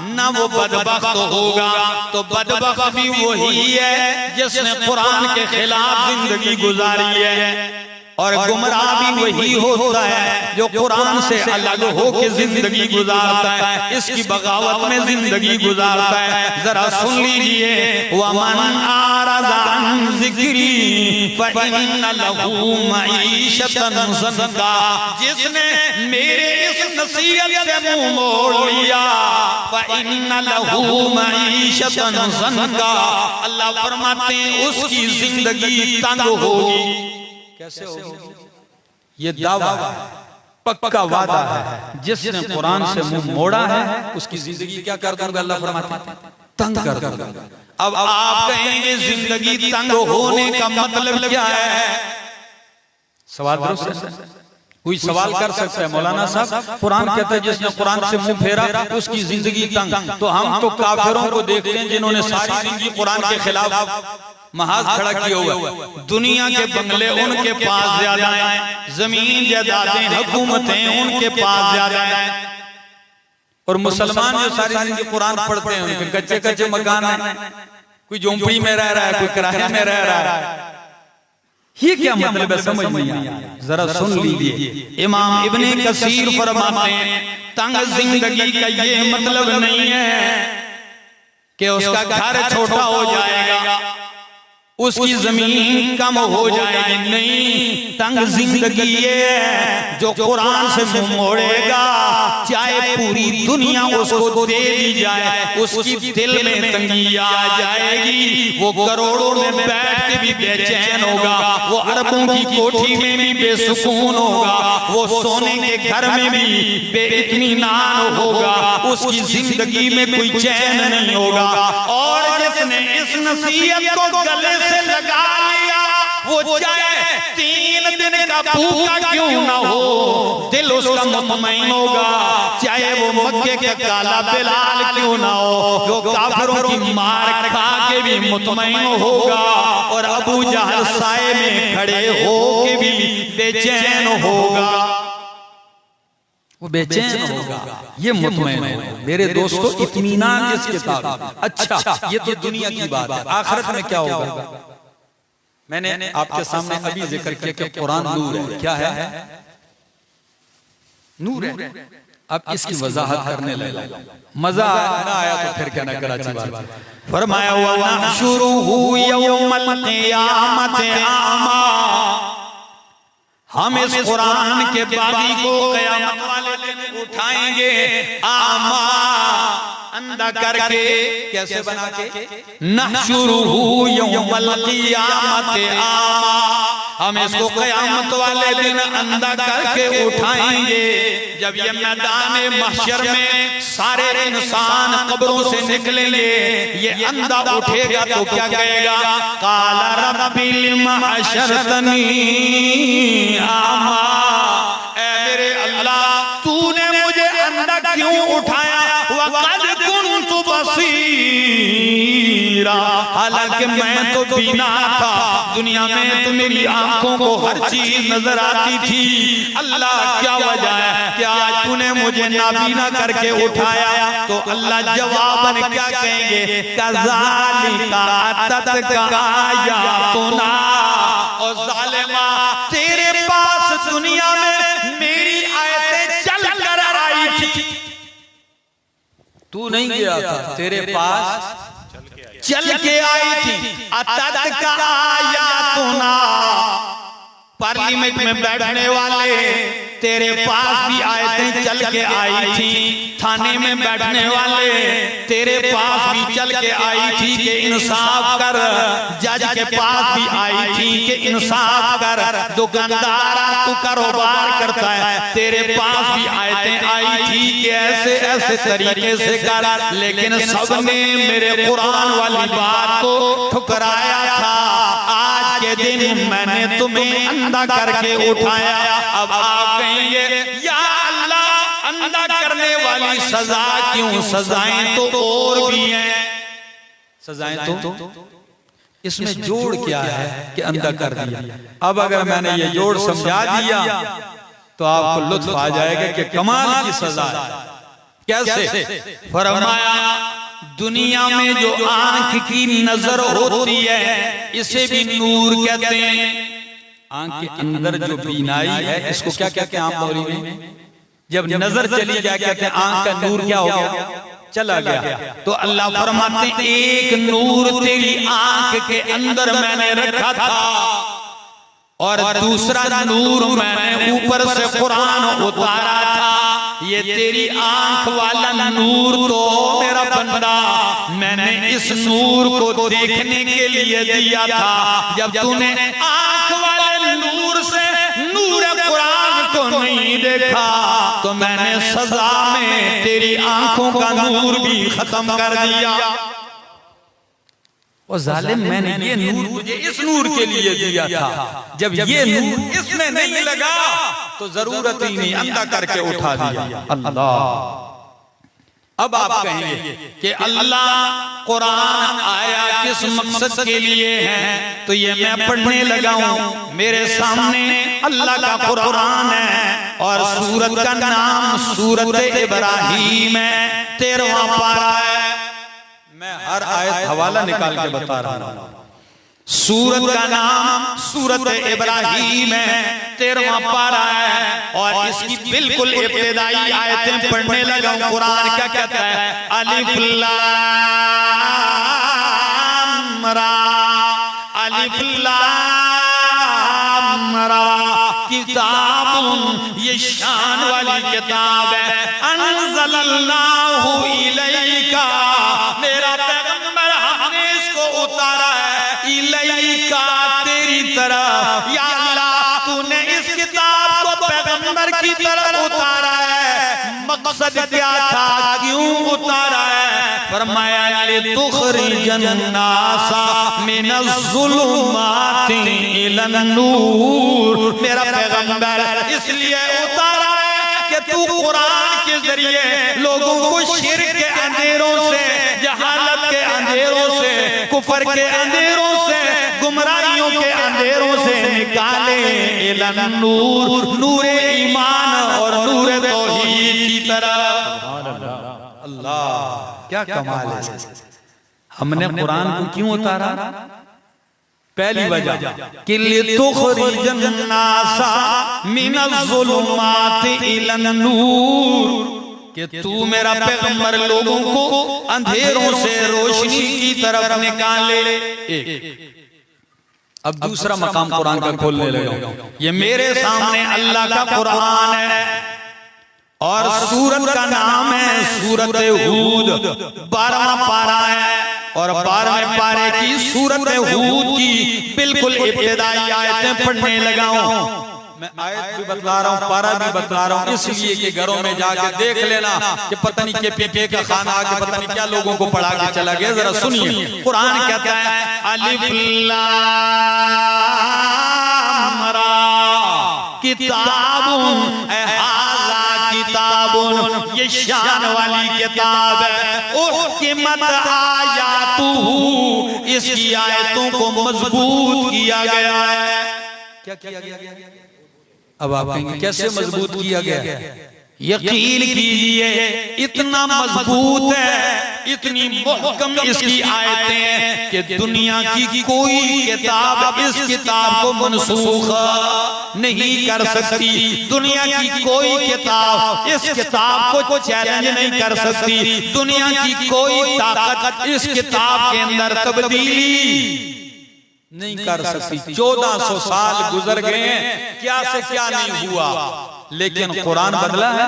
ना वो बदबख्त होगा। तो बदबख्त भी वही है जिसने कुरान के खिलाफ जिंदगी गुजारी है, और गुमराह भी वही होता है जो कुरान से अलग होके जिंदगी गुजारता है, इसकी बगावत में जिंदगी गुजारता है। जरा सुन लीजिए, वमन आरदा अन ज़िक्री फइन्न लहू मईशतन ज़ंका। जिसने मेरे इस नसीहत से मुंह मोड़ लिया, फइन्न लहू मईशतन ज़ंका, अल्लाह फरमाते हैं उसकी जिंदगी तंग होगी। कैसे होगी? ये दावा है, पक्का वादा है। जिसने कुरान से मुंह मोड़ा है उसकी जिंदगी क्या कर दूंगा, अल्लाह फरमाता है तंग कर दूंगा। अब आप कहेंगे जिंदगी तंग होने का मतलब क्या है? सवाल दुरुस्त है, कोई सवाल कर सकता है। मौलाना साहब कुरान कहता है जिसने कुरान से मुंह फेरा उसकी जिंदगी तंग। तो हम तो काफिरों को देखते हैं जिन्होंने सारी जिंदगी कुरान के खिलाफ महाज खड़ा किया हुआ। दुनिया के बंगले उनके पास ज्यादा हैं, जमीन जायदादें हुकूमतें उनके पास ज्यादा हैं, और मुसलमान जो सारी जिंदगी कुरान पढ़ते हैं उनके कच्चे कच्चे मकान हैं, कोई झोंपड़ी में रह रहा है, कोई किराए में रह रहा है। ये क्या मतलब है, समझ नहीं आया। जरा सुन लीजिए, इमाम इब्ने कसीर फरमाते हैं तंग जिंदगी का ये मतलब नहीं है कि उसका घर छोटा हो जाएगा, उसकी जमीन कम हो जाएगी नहीं। तंग जिंदगी ये जो कुरान से मुंह मोड़ेगा, चाहे पूरी दुनिया उसको दे दी जाए, उसकी दिल में तंगी आ जाएगी। वो करोड़ों में बैठ के भी बेचैन होगा, वो अरबों की कोठी में भी बेसुकून होगा, वो सोने के घर में भी बेइत्मीनान होगा, उसकी जिंदगी में कोई चैन नहीं होगा। और जिसने इस नसीहत को गले से लगा लिया, वो चाहे 3 दिन का भूखा क्यों ना हो, दिल उसका मुतमईन होगा। चाहे वो मक्के का काला बिलाल क्यों ना हो, जो काफिरों की मार खा के भी मुतमईन होगा। और अबू जहल साए में खड़े हो के भी बेचैन होगा, वो बेचैन होगा, ये मुतमईन होगा। मेरे दोस्तों, इत्मीनान इस किताब। अच्छा, ये तो दुनिया की बात है। आखिरत में क्या होगा? मैंने आपके सामने अभी जिक्र किया कि कुरान नूर है। क्या है? नूर है। अब इसकी वजाहत करने लगा। मजा ना आया तो फिर कहना कराची बात। फरमाया हुआ नहशुरुहु यौमल क़ियामत आमा, हम इस कुरान के बागी को क़यामत वाले दिन उठाएंगे आमा, अंधा करके। कैसे बना के? नहशुरुहु यौमल क़ियामत आमा, हम इसको क़यामत वाले दिन अंधा करके उठाएंगे। जब ये मैदान महशर में सारे इंसान कब्रों से निकलेंगे, ये अंधा उठेगा तो क्या कहेगा? काला रब्बी लिमा हशरतनी आमा, ऐ मेरे अल्लाह, तूने मुझे अंधा क्यों उठाया? वक़द कुन्तु बसीरा, हालांकि मैं तो बीना था। दुनिया में तो मेरी आंखों को हर चीज नजर आती थी। अल्लाह, क्या वजह है कि आज तूने मुझे नाबीना करके उठाया? तो अल्लाह जवाबन क्या कहेंगे? कज़ालिका अततका आयातुना, और ज़ालिमा, तेरे पास दुनिया में मेरी आयतें चल कर आई थी, तू नहीं गया था, तेरे पास चल के आई थी। अततका आयातुना, पार्लियामेंट में बैठने वाले तेरे पास भी आयतें चल के आई थी। थाने में बैठने वाले तेरे पास भी चल के आई थी कि इंसाफ कर। जज के पास भी आई थी कि इंसाफ कर। दुकानदार तू कारोबार करता है, तेरे पास भी आयतें आई थी कि ऐसे ऐसे तरीके से कर। लेकिन सबने मेरे कुरान वाली बात को ठुकराया था। आज के दिन मैंने तुम्हें अंधा करके उठाया। अब आप कहेंगे, या अल्लाह, अंधा करने वाली सजा क्यों? सजाएं तो और भी हैं। सजाएं तो इसमें जोड़ क्या है कि अंधा कर दिया। अब अगर मैंने ये जोड़ समझा दिया तो आपको लुत्फ आ जाएगा कि कमाल की सजा है। कैसे? फरमाया, दुनिया में जो आंख की नजर होती है, इसे भी नूर कहते हैं। आंख के अंदर जो बीनाई है, इसको क्या कहते हैं आप मौलवी में? जब नजर चली जाए कहते हैं आंख का नूर क्या हो गया? चला गया। तो अल्लाह फरमाते हैं, एक नूर तेरी आंख के अंदर मैंने रखा था, और दूसरा नूर मैंने ऊपर से कुरान उतारा था। ये तेरी आंख वाला नूर तो मेरा बंदा, मैंने इस नूर को देखने के लिए दिया था। जब तूने आंख वाले नूर से नूर कुरान को नहीं देखा, तो मैंने सजा में तेरी आंखों का नूर भी खत्म कर दिया। और जालिम, मैंने ये नूर तुझे इस नूर के लिए दिया था। जब ये नूर इसमें नहीं लगा तो जरूरत ही नहीं, अंधा करके उठा दिया। अल्लाह। अब आप कहेंगे कि अल्लाह, कुरान आया किस मकसद के लिए है? तो ये मैं पढ़ने लगा हूँ। मेरे सामने अल्लाह का कुरान है, और सूरत का नाम सूरत इब्राहीम है, 13वां पारा है। मैं हर आयत हवाला निकाल के बता रहा हूँ। सूरत का नाम सूरत इब्राहीम है, 13वां पारा है, और इसकी बिल्कुल इब्तिदाई आयतें पढ़ने लगा। कुरान क्या कहता है? अलिफ लाम रा, अलिफ लाम रा किताबुन, ये शान वाली किताब है। अंज़लनाहु इलैका, मेरा पैगंबर हमने इसको उतारा है, इलैका तेरी तरफ। या अल्लाह तूने इस किताब को पैगंबर की तरफ उतारा है, मकसद क्या था, क्यों उतारा है? फरमाया लितुखरिजन नासा मिनज़्ज़ुलुमाति इलन-नूर। मेरा पैगंबर इसलिए उतारा है कि तू कुरान के जरिए लोगों को शिर्क के अंधेरों से, जहालत के अंधेरों से, कुफर के अंधेरों से, गुमराहियों के अंधेरों से निकाले इलन-नूर, नूरे ईमान और नूरे तौहीद की तरफ। अल्लाह क्या कमाल है। हमने कुरान को क्यों उतारा? पहली वजह कि लितुखरिजन नासा मिनज़्ज़ुलुमाति इलन-नूर, कि तू मेरा पैगंबर लोगों को अंधेरों से रोशनी की तरफ निकाले। अब दूसरा मकाम कुरान का खोलने लगा। ये मेरे सामने अल्लाह का कुरान है और सूरत का नाम है सूरत हूद। 12वां पारा है और 12वें पारे की सूरत हूद की बिल्कुल इब्तिदाई आयतें पढ़ने लगा हूं। मैं आयत भी बतला रहा हूं, पारा भी बतला रहा हूं, इसलिए कि घरों में जाके देख लेना कि पता नहीं के पीके का खाना आके पता नहीं क्या लोगों को पढ़ा के चला गया। जरा सुनिए, कुरान कहता है अलिफ लाम रा किताबुन, किताबुन, ये शान वाली किताब है। उहकिमत आयातुहु, इसकी आयतों को मजबूत किया गया है। क्या किया गया? अब आप कहेंगे कैसे मजबूत किया गया? यकीन कीजिए इतना मजबूत है, इतनी मुहकम इसकी आयतें हैं कि दुनिया की कोई किताब इस किताब को मनसूख नहीं कर सकती। दुनिया की कोई किताब इस किताब को चैलेंज नहीं कर सकती। दुनिया की कोई ताकत इस किताब के अंदर तब्दीली नहीं कर सकती। 1400 साल गुजर गए हैं, क्या से क्या नहीं हुआ, लेकिन कुरान बदला है?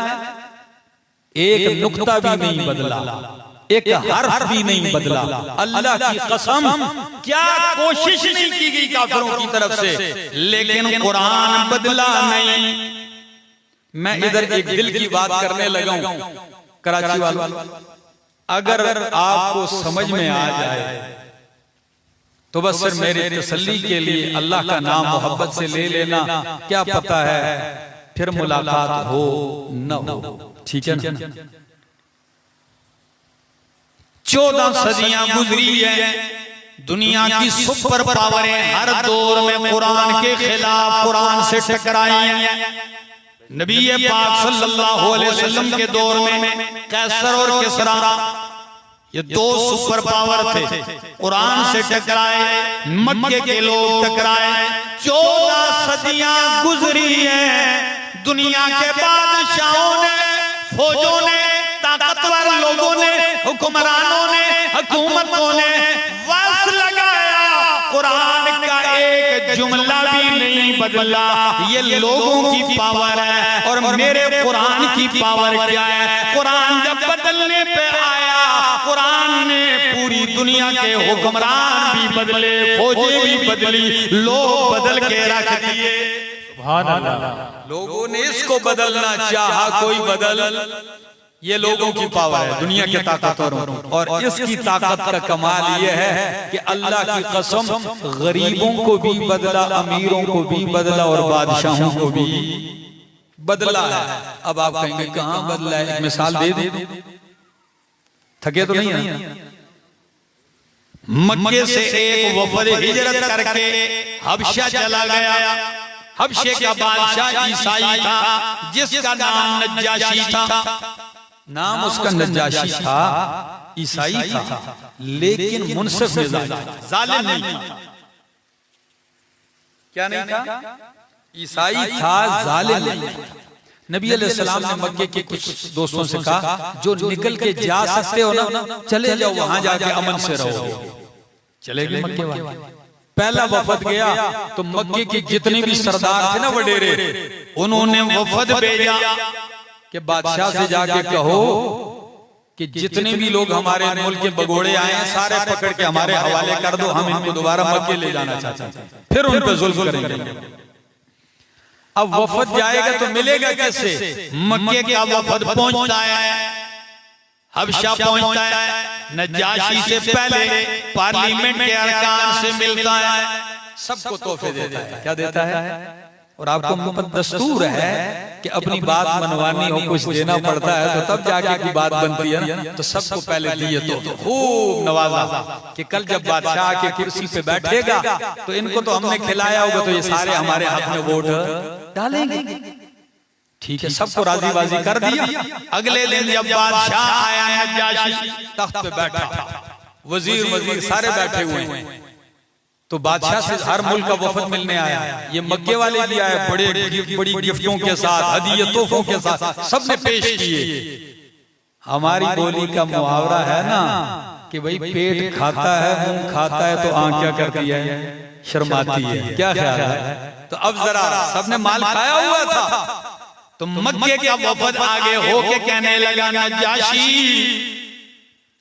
एक नुक्ता भी नहीं बदला, एक हर्फ भी नहीं बदला। अल्लाह की कसम, क्या कोशिश नहीं की गई काफिरों की तरफ से, लेकिन कुरान बदला नहीं। मैं इधर एक दिल की बात करने लगा हूं, कराची वालों, अगर आपको समझ में आ जाए तो बस सिर्फ मेरी तसल्ली के लिए अल्लाह का नाम मोहब्बत से ले लेना। क्या पता है फिर मुलाकात हो न हो, ठीक है ना? 14 सदियां गुजरी है, दुनिया की सुपर पावरें हर दौर में कुरान के खिलाफ, कुरान से टकराई हैं। नबी पाक सल्लल्लाहु अलैहि वसल्लम के दौर में कैसर और किसरा, ये 2 सुपर पावर थे, कुरान से टकराए, मक्के के लोग टकराए। 14 सदियां गुजरी हैं, दुनिया के बादशाहों ने, फौजों ने, ताकतवर लोगों ने, हुक्मरानों ने, हुकूमतों ने वस लगाया, कुरान का एक जुमला भी नहीं बदला। ये लोगों की पावर है और मेरे कुरान की पावर क्या है? कुरान जब बदलने पे आया, कुरान ने पूरी दुनिया के हुक्मरान भी बदले, फौजें भी बदली, लोग बदल के रख दिए। सुभान अल्लाह। लोगों ने इसको बदलना चाहा, कोई बदल, ये लोगों की पावर है, दुनिया के ताकतवरों। और इसकी ताकत का कमाल ये है कि अल्लाह की कसम गरीबों को भी बदला, अमीरों को भी बदला और बादशाहों को भी बदला है। अब आप कहेंगे कहां बदला है? एक मिसाल दे दे, थके तो नहीं है? मक्के से एक वफद हिजरत करके हबशा चला गया। हबशे का बादशाह ईसाई था, जिसका नाम नज्जाशी था। नाम उसका नज्जाशी था, ईसाई था, लेकिन मुनसिफ मिजाज, जालिम नहीं था। क्या नहीं था? ईसाई था, जालिम नहीं था। नबी अलैहिस्सलाम ने मक्के के कुछ दोस्तों से कहा, जो निकल के जा सकते हो ना, चले जाओ, वहां जाके अमन से रहो। चले गए मक्के वाले। पहला वफद गया तो मक्के के जितने भी सरदार थे ना वडेरे, उन्होंने वफद भेजा कि बादशाह से जाके कहो कि जितने भी लोग हमारे मुल्क के बगोड़े आए हैं सारे पकड़ के हमारे हवाले कर दो, हम इनको दोबारा मक्के ले जाना चाहते हैं, फिर उन पर जुल्म करेंगे। अब वफद जाएगा तो मिलेगा कैसे? मक्के का वफद पहुंचता है, हबशा पहुंचता है, नजाशी से पहले पार्लियामेंट के अरकान से मिलता है, सबको तोहफे देता है। क्या देता है? और आपको दस्तूर है कि अपनी बात मनवानी हो कुछ देना पड़ता है तो तब जाके की बात बनती है। तो सबको पहले दिए तो खूब नवाजा कि कल जब बादशाह आके कुर्सी पे बैठेगा तो इनको तो हमने खिलाया होगा तो ये सारे हमारे हक में वोट डालेंगे। ठीक है, सबको राजी बाजी कर दिया। अगले दिन जब बादशाह आया, नजाशी तख्त पे बैठा, वजीर सारे बैठे हुए हैं, तो बादशाह से हर मुल्क का वफद मिलने आया। ये मक्के वाले भी आए बड़ी गिफ्टों के साथ, हदिया तोहफों के साथ, सबने पेश किए। हमारी बोली का मुहावरा है ना कि भाई पेट खाता है मुंह खाता है तो आंख क्या करती है? शर्माती है। क्या ख्याल है? तो अब जरा सबने माल खाया हुआ था तो मक्के का वफद आगे होके कहने लगा, नजाशी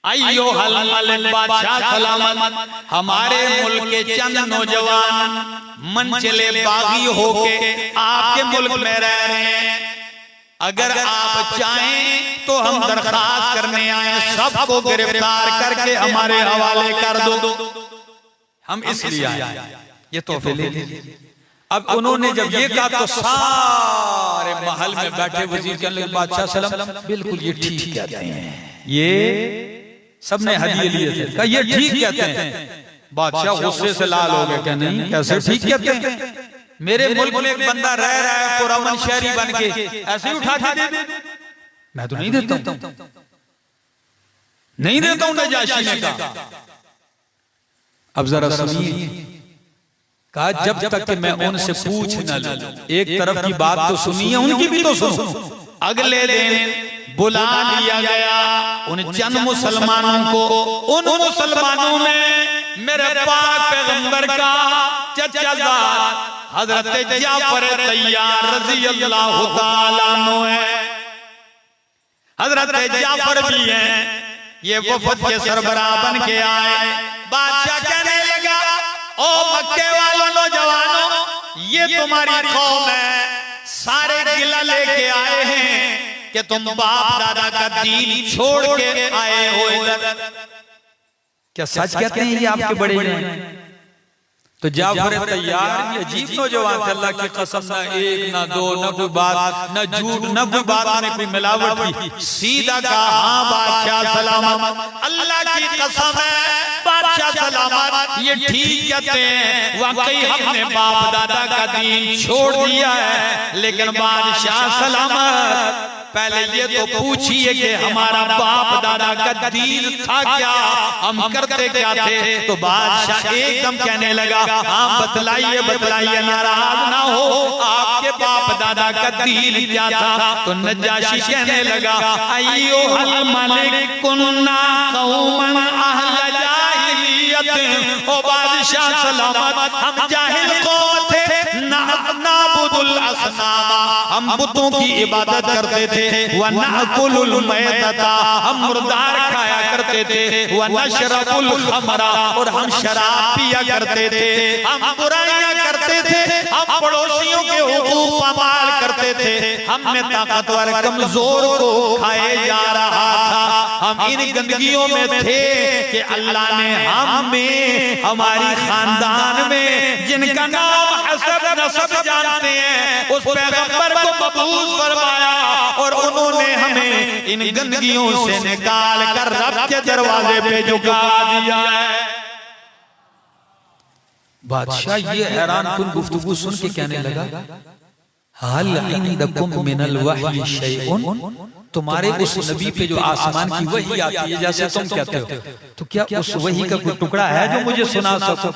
अयो हल मलिक बादशाह सलामत, हमारे मुल्क के चंद नौजवान मनचले बागी होके आपके मुल्क में रह रहे हैं, अगर आप चाहें तो हम दरखास्त करने आए, सबको गिरफ्तार करके हमारे हवाले कर दो। हम इसलिए आए, ये तोहफे ले लीजिए। अब उन्होंने जब ये कहा तो सारे महल में बैठे वजीर कहने लगे, बादशाह सलाम बिल्कुल ये ठीक कहते हैं, ये सबने हदिये लिए थे, कहा ये ठीक कहते हैं। बादशाह गुस्से से लाल हो गए, क्या नहीं कैसे ठीक कहते हैं? मेरे मुल्क में एक बंदा रह रहा है पुरअमन शहरी बन के, ऐसे ही उठा के दे दे? मैं तो नहीं देता हूं, नहीं देता हूं। नजाशी ने कहा अब जरा सुनिए, कहा जब तक कि मैं उनसे पूछ न लूं, एक तरफ की बात तो सुनिए, उनकी भी तो सुनो। अगले दिन बुला लिया गया उन चंद मुसलमानों को। उन मुसलमानों में मेरे पाक पैगंबर का चचाजाद हजरत जाफर तैयार रज़ी अल्लाह ताला अन्हु है। हजरत जाफर भी हैं, ये वफद के सरबराह बन के आए। बादशाह कहने लगा, ओ मक्के वालों नौजवानों, ये तुम्हारी कौम है, सारे गिला लेके आए हैं कि तुम बाप दादा का दीन छोड़ के आए हो इधर। क्या सच कहते हैं ये आपके बड़े हैं? तो जाफर तैयार अजीब नौजवान थे, अल्लाह की कसम, ना एक ना दो, ना कोई बात, ना झूठ, ना कोई बात में कोई मिलावट की, सीधा कहा हाँ बादशाह सलामत, अल्लाह की कसम है बादशाह सलामत, ये ठीक कहते हैं, वाकई हमने बाप दादा का दीन छोड़ दिया है। लेकिन बादशाह सलामत पहले ये तो पूछिए कि हमारा बाप दादा का दीन था क्या, हम करते क्या थे? तो बादशाह एकदम कहने लगा, हाँ बतलाइए बतलाइए, नाराज ना हो, आपके बाप दादा का दीन क्या था? तो नजाशी कहने लगा, अय्युहल मलिक कुन्ना कौमन अहल जाहिलियत, ओ बादशाह सलामत, हम जाहिल कौम थे, नाबुदुल असनामा, हम बुतों की इबादत करते थे, व नअकुलुल मैतता, हम मुर्दार खाया करते थे, व नशरबुल खमरा, और हम शराब पिया करते थे, हम बुराइयां करते थे, हम पड़ोसियों के हुकूक पामाल करते थे, हमने ताकतवर कमजोर को खाए जा रहा था। हम इन गंदगियों में थे कि अल्लाह ने हमें हमारी खानदान में जिनका नाम हसब नसब जानते हैं उस पैगंबर को मबूस फरमाया, और उन्होंने हमें इन गंदगियों से निकाल कर रब के दरवाजे पे झुका दिया है। बादशाह ये हैरान कुन गुफ्तगू सुन के कहने लगा, हल इंदकुम मिनल वही शैउन, तुम्हारे उस नबी पे जो आसमान की वही आती है जैसे तुम कहते हो, तो क्या उस वही का कोई टुकड़ा है जो मुझे सुना सको?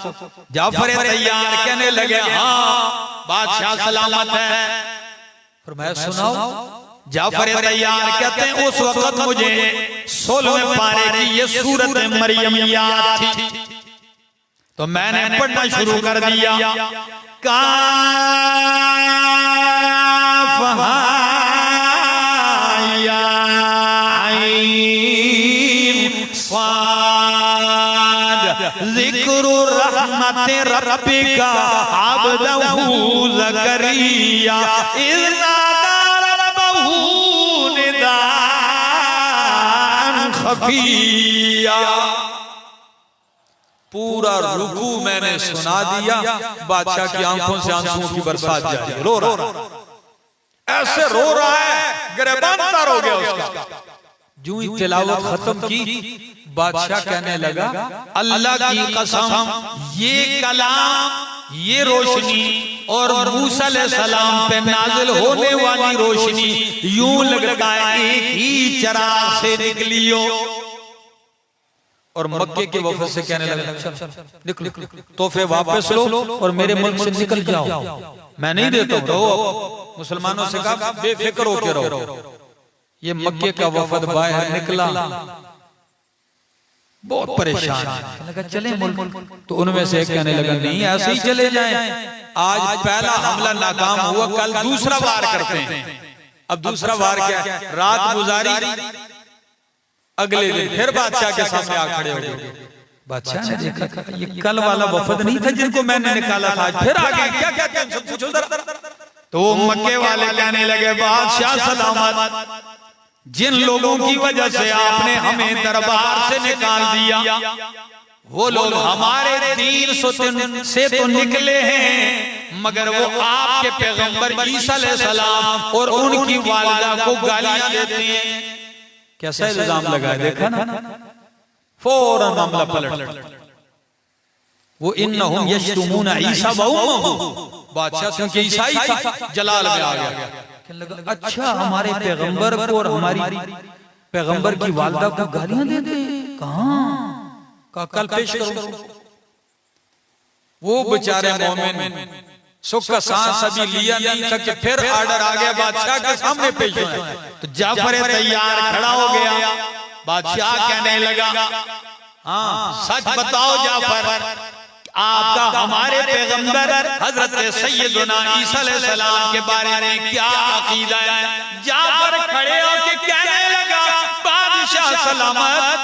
जाफर तैयार कहने लगे, हाँ बादशाह सलामत है। फरमाया सुनाओ। जाफर तैयार कहते हैं, उस वक्त मुझे 16वें पारे की ये सूरत मरियम याद थी, तो मैंने पढ़ना शुरू कर दिया। काफ या आइन स्वाद ज़िक्र रहमत रब्बिका अब्दहू ज़करिया इज़ नादा रब्बहू निदाअन खफिया। पूरा रुकू मैंने सुना दिया, बादशाह की आंखों से आंसुओं की बरसात जारी, रो रहा, ऐसे रो रहा है गिरबान तार हो गया उसका। जो ही तिलावत खत्म की, बादशाह कहने लगा अल्लाह की कसम, ये कलाम, ये रोशनी और मूसा अलैहिस्सलाम पे नाजिल होने वाली रोशनी यूं लगता है एक ही चिराग से निकली हो। और मक्के के वफद से कहने लगा निकलो, तोहफे वापस लो और मेरे मुल्क से निकल जाओ, मैं नहीं देता हूं। मुसलमानों से कहा बेफिक्र होके रहो। ये मक्के का वफद बाहर निकला, बहुत परेशान लगा, चले मुल्क। तो उनमें से एक कहने लगा नहीं, ऐसे ही चले जाएं, आज पहला हमला नाकाम हुआ, कल दूसरा वार करते हैं। अब दूसरा वार क्या, रात गुजारी, अगले दिन फिर बादशाह के सामने आ खड़े हो गए। बादशाह ने देखा ये कल वाला वफद नहीं था जिनको मैंने निकाला था, आज फिर आ गए, क्या क्या क्या सब पूछो जरा। तो मक्के वाले कहने लगे बादशाह सलामत, जिन लोगों की वजह से आपने हमें दरबार से निकाल दिया, वो लोग हमारे दीन से तो निकले हैं, मगर वो आपके पैगंबर ईसा अलैहिस्सलाम और उनकी वालिदा को गालियां देते हैं। कैसा इल्जाम लगाया, देखा ना, फौरन मामला पलट। वो इन्नहुम यशतुमून ईसा व उम्महु, बादशाह क्योंकि ईसाई था जलाल में आ गया। अच्छा हमारे पैगंबर को और हमारी पैगंबर की वालिदा को गालियां देते हैं, कहां का कल पेश करो। वो बेचारे मोमिन सुख का सांस अभी लिया नहीं था कि फिर ऑर्डर आ गया बादशाह के सामने पेश होना। तो जाफर तैयार खड़ा हो गया। बादशाह कहने लगा हाँ सच बताओ जाफर, आपका हमारे पैगंबर हजरत सैयदना ईसा अलैहिस्सलाम के बारे में क्या अकीदा है। जाफर खड़े होकर कहने लगा बादशाह सलामत,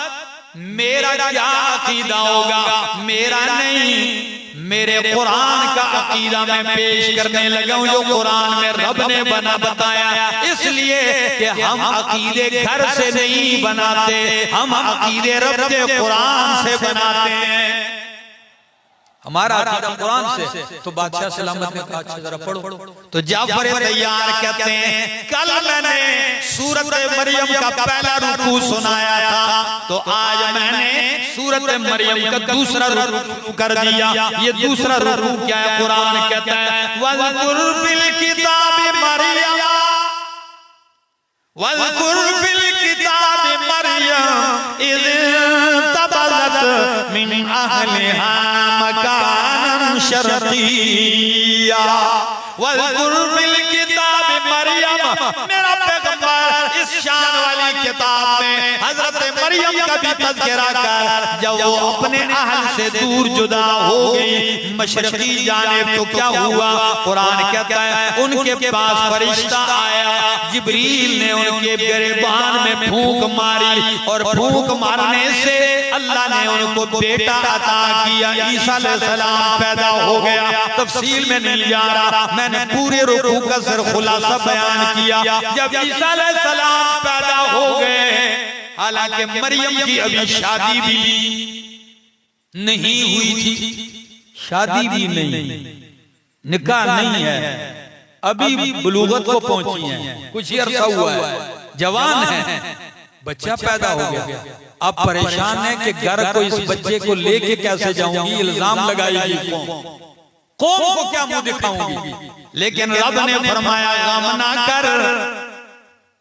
मेरा क्या अकीदा होगा, मेरा नहीं, मेरे कुरान का अकीदा मैं पेश करने लगा हूं, जो कुरान में रब ने बना बताया। इसलिए कि हम अकीदे घर से नहीं बनाते, हम अकीदे रब के कुरान से बनाते हैं, हमारा अकीदा कुरान से। तो बादशाह सलामत ने कहा अच्छा जरा पढ़ो। तो जाफर तैयार कहते हैं कल मैंने सूरत मरियम का पहला रुकू सुनाया था, तो आज मैंने सूरत मरियम का दूसरा रुकू कर दिया। ये दूसरा रुकू क्या है, कुरान कहता है वज़कुर फिल किताबि मरियम, वज़कुर फिल किताबि मरियम इज़ तबज़त मिन अहलिहा मकानन शर्क़िया। वज़कुर फिल किताबि मरियम, मेरा पैगंबर इस शान वाली किताब में हजरत मरियम का भी तज़किरा कर, जब वो अपने अहल से दूर जुदा हो गई मशरक़ी जानिब, तो क्या हुआ, कुरान कहता है उनके पास फरिश्ता आया, जिब्रील ने उनके गिरबान में फूंक मारी और फूंक मारने से अल्लाह ने उनको बेटा अता किया, ईसा अलैहिस्सलाम पैदा हो गया। तफसील में नहीं जा रहा, मैंने पूरे रुकू का सिर खुलासा बयान किया। जब ईसा अलैहिस्सलाम पैदा हो गए, हालांकि मरियम की अभी शादी भी नहीं हुई थी, शादी भी नहीं, निकाह नहीं है, अभी बुलूगत को पहुंची है, कुछ ही अरसा हुआ है, जवान है, बच्चा पैदा हो गया। अब परेशान है कि घर को इस बच्चे को लेके कैसे जाऊंगी, इल्जाम लगाएगी कौम को क्या मुंह दिखाऊंगी। लेकिन रब ने फरमाया गम ना कर,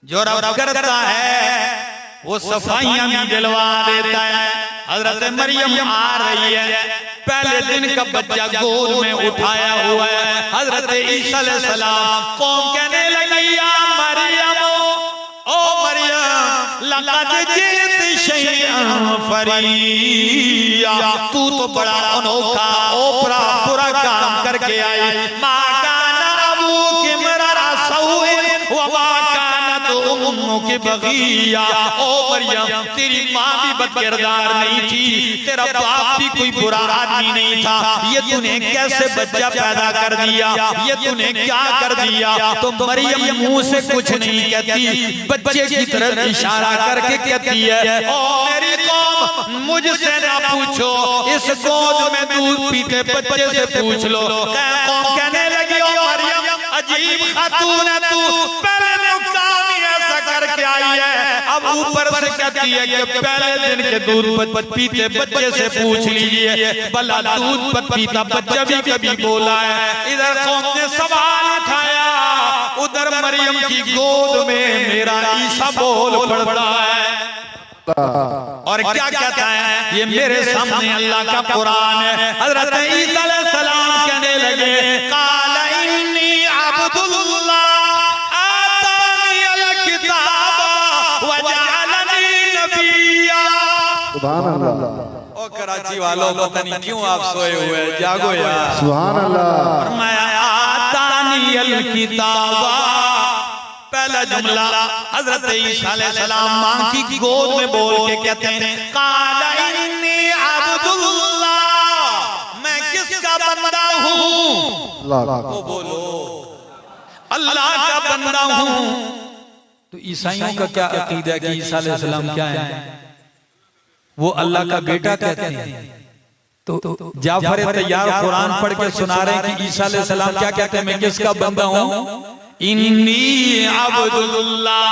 जो रब करता है वो सफाइयां भी दिलवा देता है। हजरत मरियम आ रही है, पहले दिन का बच्चा गोद में उठाया हुआ है। हजरत ईसा अलैहिस्सलाम कौम कहने लगी या मरियम, ओ मरियम लक़द जित शैअन फरिया, तू तो बड़ा अनोखा ओपरा बुरा काम करके आई। माँ काना अबू के मरा सौए व माँ काना तो उम्मू के बगिया। ओ मरियम तेरी माँ भी बदकिरदार नहीं थी, तेरा बाप भी कोई बुरा आदमी नहीं था, ये तूने कैसे बच्चा पैदा कर दिया, ये तूने क्या कर दिया? तो मरियम मुंह से कुछ नहीं कहती, बच्चे की तरफ इशारा करके कहती है, ओ मेरी कौम मुझसे ना पूछो, इस गोद में दूध पीते बच्चे से पूछ लो। कौम कहने लगी, ओ मरियम अजीब खातून है तू, पहले तो काम ही ऐसा करके आई है, अब ऊपर से कहती है कि पहले दिन के दूध पीते बच्चे से पूछ लीजिए, भला दूध पीता बच्चा भी कभी बोला है? इधर कौम ने सवाल उठाया, उधर मरियम की गोद में मेरा ईसा बोल पड़ता है और क्या कहता है? ये मेरे सामने अल्लाह का कुरान है। हजरत ईसा अलैहिस्सलाम कहने लगे, काला इन्नी अब्दुल्लाह आतानी अल किताब व जअलनी नबिय्या। सुभान अल्लाह। ओ कराची वालों, पता नहीं क्यों आप सोए हुए, जागो यार। सुभान अल्लाह। फरमाया आतानी अल किताब, पहला जुमला हजरत ईसा अलैहिस्सलाम मां की गोद में बोल के कहते हैं, काला इन्नी अब्दुल्लाह, मैं किसका बंदा हूँ? वो बोलो अल्लाह का बंदा हूँ। तो ईसाइयों का क्या अकीदा है कि ईसा अलैहिस्सलाम क्या है? वो अल्लाह का बेटा कहते हैं। तो जाफर तैयार कुरान पढ़ के सुना रहे हैं कि ईसा अलैहिस्सलाम क्या कहते हैं, मैं किसका बंदा हूँ? इन्नी अब्दुल्लाह,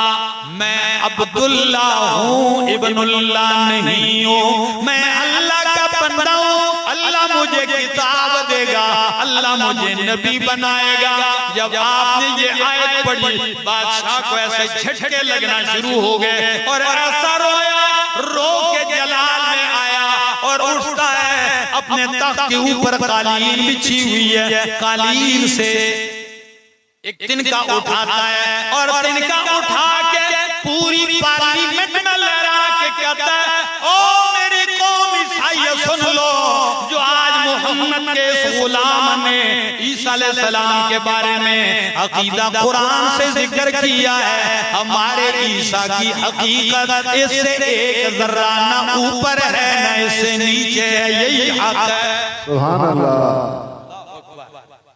मैं अब्दुल्ला हूँ, इब्नुल्लाह नहीं हूँ, मैं अल्लाह का बंदा हूँ। अल्लाह मुझे किताब देगा, अल्लाह मुझे नबी बनाएगा। जब आपने ये आयत पढ़ी, बादशाह को ऐसे झटके लगना शुरू हो गए और ऐसा रोया, रो के जलाल में आया और उठता है, अपने तख्त के ऊपर कालीन बिछी हुई है, कालीन से एक तिनका उठाता है और तिनका उठा के पूरी पार्लियामेंट में लहरा के कहता है, ओ मेरी कौम ईसाई सुन लो, जो आज मोहम्मद के इस गुलाम ने ईसा अलैहिस्सलाम के बारे में अकीदा कुरान से जिक्र किया है, हमारे ईसा की हकीकत इससे एक जर्रा ना ऊपर है ना इससे नीचे है, यही हक है। सुभान अल्लाह।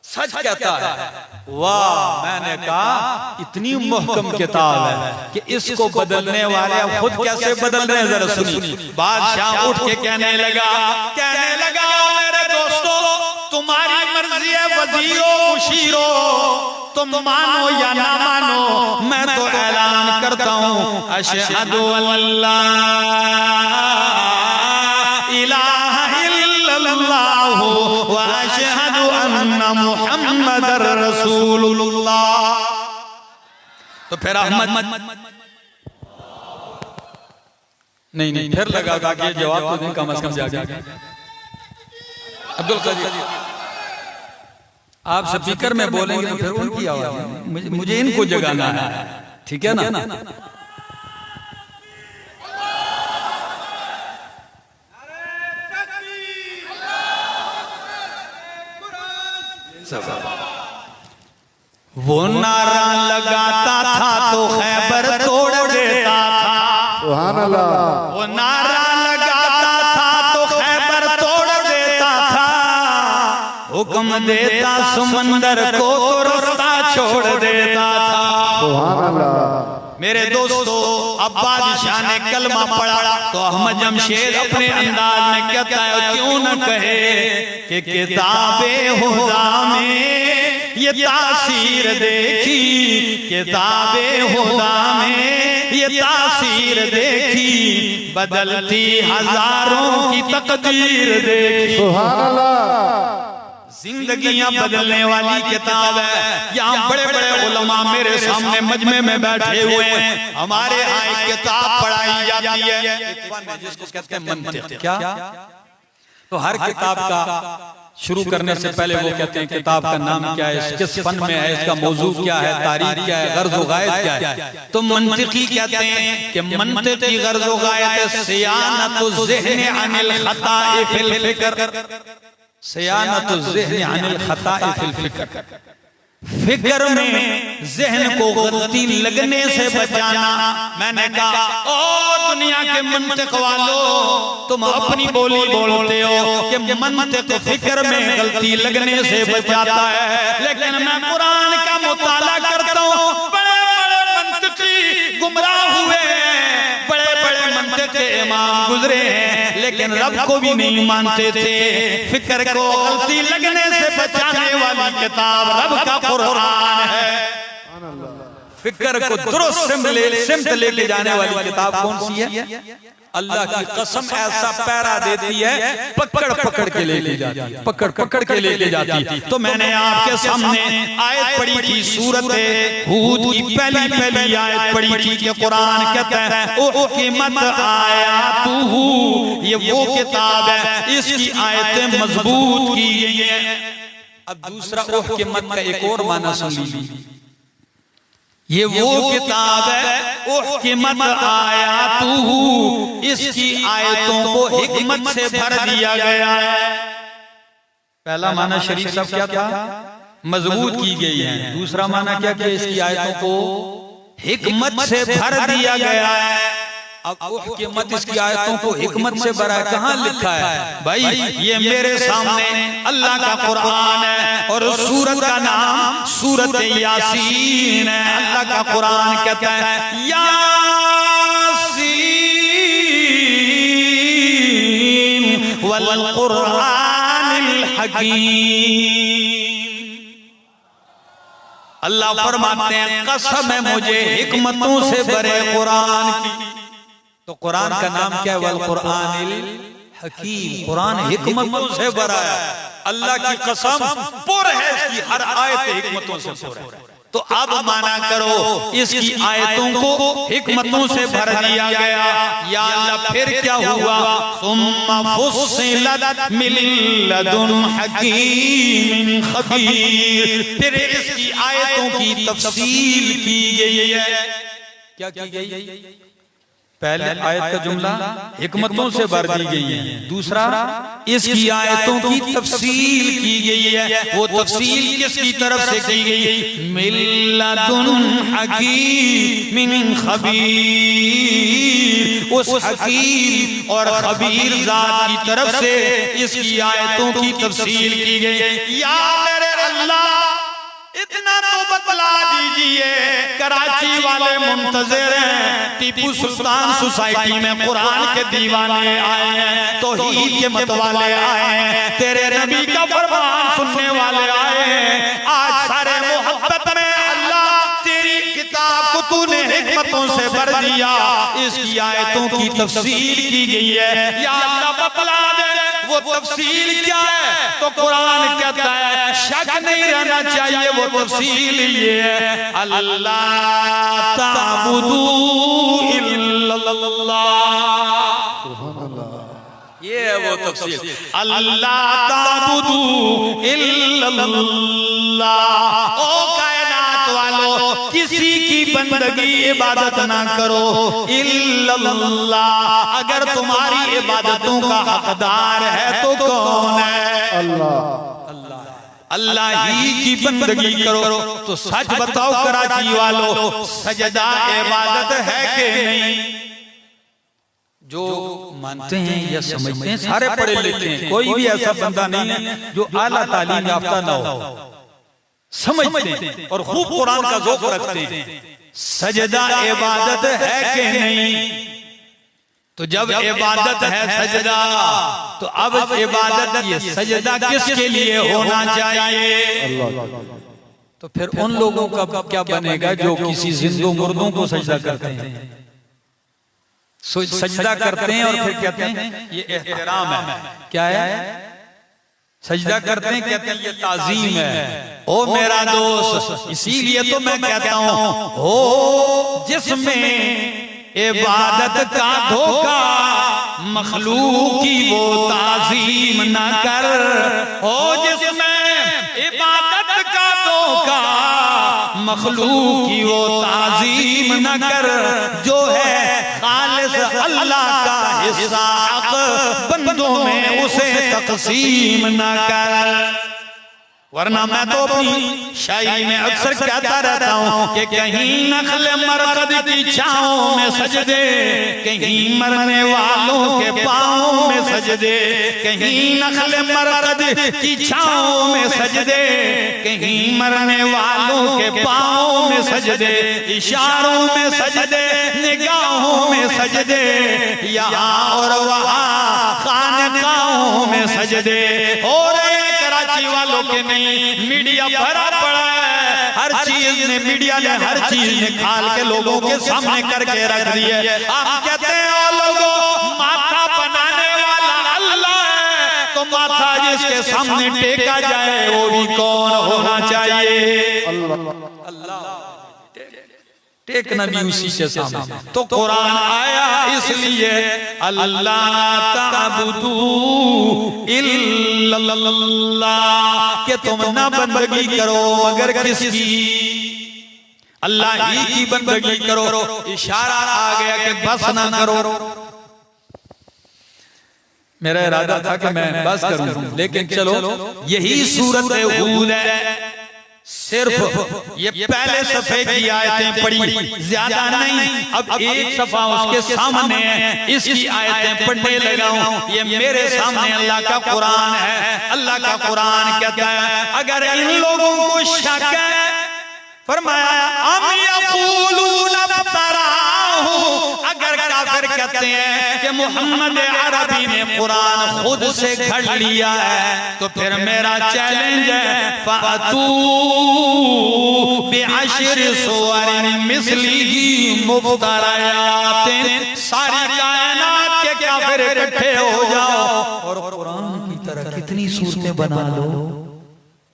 सच कहता है। वाह, मैंने कहा इतनी मुहकम किताब है कि इसको बदलने वाले अब खुद कैसे बदल रहे हैं, जरा सुनिए। बादशाह उठ के कहने लगा मेरे दोस्तों, तुम्हारी मर्जी है वजीरों मुशीरों, तुम मानो या ना मानो, मैं तो ऐलान करता हूँ, अशहदु अल्ला इलाहा इल्लल्लाह व अशहदु अन्ना मुहम्मदर रसूलुल्लाह। तो फिर अहमद नहीं फिर लगा कि जवाब तो नहीं, कम से कम जाके अब्दुल कादिर आप स्पीकर में बोलेंगे तो फिर उनकी आवाज, मुझे इनको जगाना है, ठीक है ना? वो नारा लगाता था तो खैबर तोड़ देता था। सुभान अल्लाह। वो नारा लगाता था तो खैबर तोड़ देता था, हुक्म देता समंदर को तो रास्ता छोड़ देता था। सुभान अल्लाह। मेरे दोस्तों, अब बादशाह ने कलमा पढ़ा तो अहमद जमशेद अपने अंदाज में कहता है, क्यों न कहे कि किताबे खुदा में ये तासीर देखी, किताबे खुदा में ये तासीर देखी, बदलती हजारों की तकदीर देखी। सुभान अल्लाह। जिंदगियां बदलने वाली किताब है। यहाँ बड़े बड़े उलमा मेरे सामने मजमे में बैठे हुए हैं, हमारे यहाँ एक किताब पढ़ाई जाती है जिसको कहते हैं मंतिक। क्या? तो हर किताब का शुरू करने से पहले वो कहते हैं किताब का नाम क्या है, किस फन में है, इसका मौजू क्या है, तारीख क्या है, गर्ज व गायत क्या है। तो मंतिकी कहते हैं कि मंतिक की गर्ज व गायत सियानतु ज़हन अनिल खताए फिल फिक्र, सियानतु ज़हन अनिल खताए फिल फिक्र, फिक्र में जहन को गलती लगने से बचाना। मैंने कहा ओ दुनिया के मंतिक वालों, तुम अपनी बोली बोलते हो कि मंतिक फिक्र में गलती लगने से बचाता है, लेकिन मैं कुरान का मुताला करता हूँ, बड़े बड़े मंतिकी गुमराह हुए हैं, बड़े बड़े मंतिक के इमाम गुजरे हैं, लेकिन रब को भी नहीं मानते थे। फिक्र को गलती लगने से बचाने वाली किताब रब का कुरान है। फिक्र को दुरुस्त सिमत लेके जाने वाली किताब कौन सी है? अल्लाह की कसम ऐसा पैरा देती है, पकड़ पकड़ के लेके जाती है, पकड़ पकड़ के लेके जाती है। तो मैंने आपके सामने आयत पढ़ी थी, सूरत हूद की पहली आयत पढ़ी थी कि कुरान कहता है ओ कीमत आयातुहु, ये वो किताब है इसकी आयतें मजबूत की गई हैं। अब दूसरा ओह कीमत का एक और माना सुन लीजिए, ये वो किताब है ओह कीमत आयातुहु, इसकी आयतों को हिकमत से भर दिया गया है। पहला माना शरीफ साहब क्या था? मजबूत की गई है। दूसरा माना क्या कि इसकी आयतों को हिकमत से भर दिया गया है। अब हिकमत इसकी आयतों को हिकमत से भरा है, कहाँ लिखा है भाई? ये मेरे सामने अल्लाह का कुरान है और सूरत का नाम सूरत यासीन है। अल्लाह का कुरान कहता है यासीन वल कुरानिल हकीम। अल्लाह फरमाते हैं कसम है मुझे हिकमतों से भरे कुरान की। तो कुरान का नाम क्या है? वल कुरानिल हकीम, कुरान हिकमतों से भरा है। अल्लाह की कसम पुर है, इसकी हर आयत हिकमतों से पुर है। तो अब माना करो इसकी आयतों को हिकमतों से भर दिया गया। या अल्लाह फिर क्या हुआ? सुम्मा फुस्सिलत मिन लदुन हकीम खबीर, फिर इसकी आयतों की तफसील की गई है। क्या की गई? पहले आयत का जुमला हिकमतों से भर दी गई है, दूसरा इसकी आयतों की तफसील की गई है। वो तफसील किसकी तरफ से की गई? मिल्लदुन हकीम खबीर, उस हकीम और खबीर जात की तरफ से इसकी आयतों की तफसील की गई। या मेरे अल्लाह इतना तो बतला दीजिए, कराची वाले मुंतज़िर हैं, टीपू सुल्तान सोसाइटी में कुरान के दीवाने आए हैं, तौहीद के मतवाले आए हैं, तेरे नबी का फरमान सुनने वाले आए हैं। आज सारे मोहब्बत में अल्लाह तेरी किताब को तूने हिकमतों से भर दिया, इसकी आयतों की तफसील की गई है। या अल्लाह बतला दे वो तफसील क्या है? तो कुरान कहता है शक नहीं रहना चाहिए, वो तफसील ये है अल्लाह ताबुदू इल्लल्लाह, ये है वो तफसील, अल्लाह ताबुदू इल्लल्लाह। ओ कायनात वालों, किसी की बंदगी इबादत ना करो इल्लल्लाह। अगर तुम्हारी इबादतों का हकदार है तो कौन है? अल्लाह। अल्लाह ही की बंदगी करो। तो सच बताओ कराची वालों, सजदा इबादत है कि नहीं? जो मानते हैं या समझते हैं सारे पढ़े लिखे हैं, कोई भी ऐसा बंदा नहीं है जो आला तालीम याफ्ता ना हो, समझते हैं और खूब कुरान का ज़ौक़ रखते हैं। सजदा इबादत है कि नहीं? तो जब इबादत है सजदा, तो अब इबादत ये सजदा किसके लिए होना चाहिए? तो फिर उन लोगों का क्या बनेगा जो किसी जिंदो मुर्दों को सजदा करते हैं, सजदा करते हैं और फिर कहते हैं ये एहतराम है। क्या है? सजदा करते हैं, कहते हैं ये ताजीम है। ओ मेरा दोस्त, इसीलिए तो मैं कहता हूँ हो जिसमें इबादत का धोखा मखलूक की वो ताजीम न कर, हो जिसमें इबादत का धोखा, मखलूक की वो ताजीम न कर, जो है खालिस अल्लाह का हिस्सा बंदों में उसे तकसीम न कर। वरना मैं तो अपनी शायरी में अक्सर कहता रहता हूँ कि कहीं नखल मरकद की छाँव में सजदे, कहीं मरने वालों के पाँव में सजदे, कहीं नखल मरकद की छाँव में सजदे, कहीं मरने वालों के पाँव में सजदे, इशारों में सजदे, निगाहों में सजदे, यहाँ और वहाँ खानकाहों में सजदे। और कराची वालों के नहीं, मीडिया भरा पड़ा है, हर चीज ने मीडिया ने हर चीज निकाल के लोगों के सामने करके रख दी है। हम कहते हैं ओ लोगों, माथा बनाने वाला अल्लाह है, तो माथा जिसके सामने टेका जाए वो भी कौन होना चाहिए? अल्लाह। टेकना भी उसी के सामने। तो कुरान आया इसलिए अल्लाह ताबुदू इल्लल्लाह, कि तुम ना बंदगी करो मगर किसकी? अल्लाह ही की बंदगी करो। इशारा आ गया कि बस ना करो। मेरा इरादा था कि मैं बस करूं, लेकिन चलो यही सूरत हूद है। सिर्फ ये पहले सफे की आयतें पढ़ी, ज्यादा नहीं। अब एक सफा उसके सामने है, इसकी आयतें पढ़ने लगा हूं। ये मेरे सामने अल्लाह का कुरान है। अल्लाह का कुरान कहता है, अगर इन लोगों को शक है, फरमाया अगर काफिर कहते हैं कि मोहम्मद अरबी ने कुरान खुद से घड़ लिया है, तो फिर मेरा चैलेंज है, फातू बिअश्र सुवरिन मिस्लिही मुफ्तरयातिन, सारी कायनात के काफिर इकट्ठे हो जाओ और कुरान की तरह कितनी सूरतें बना लो,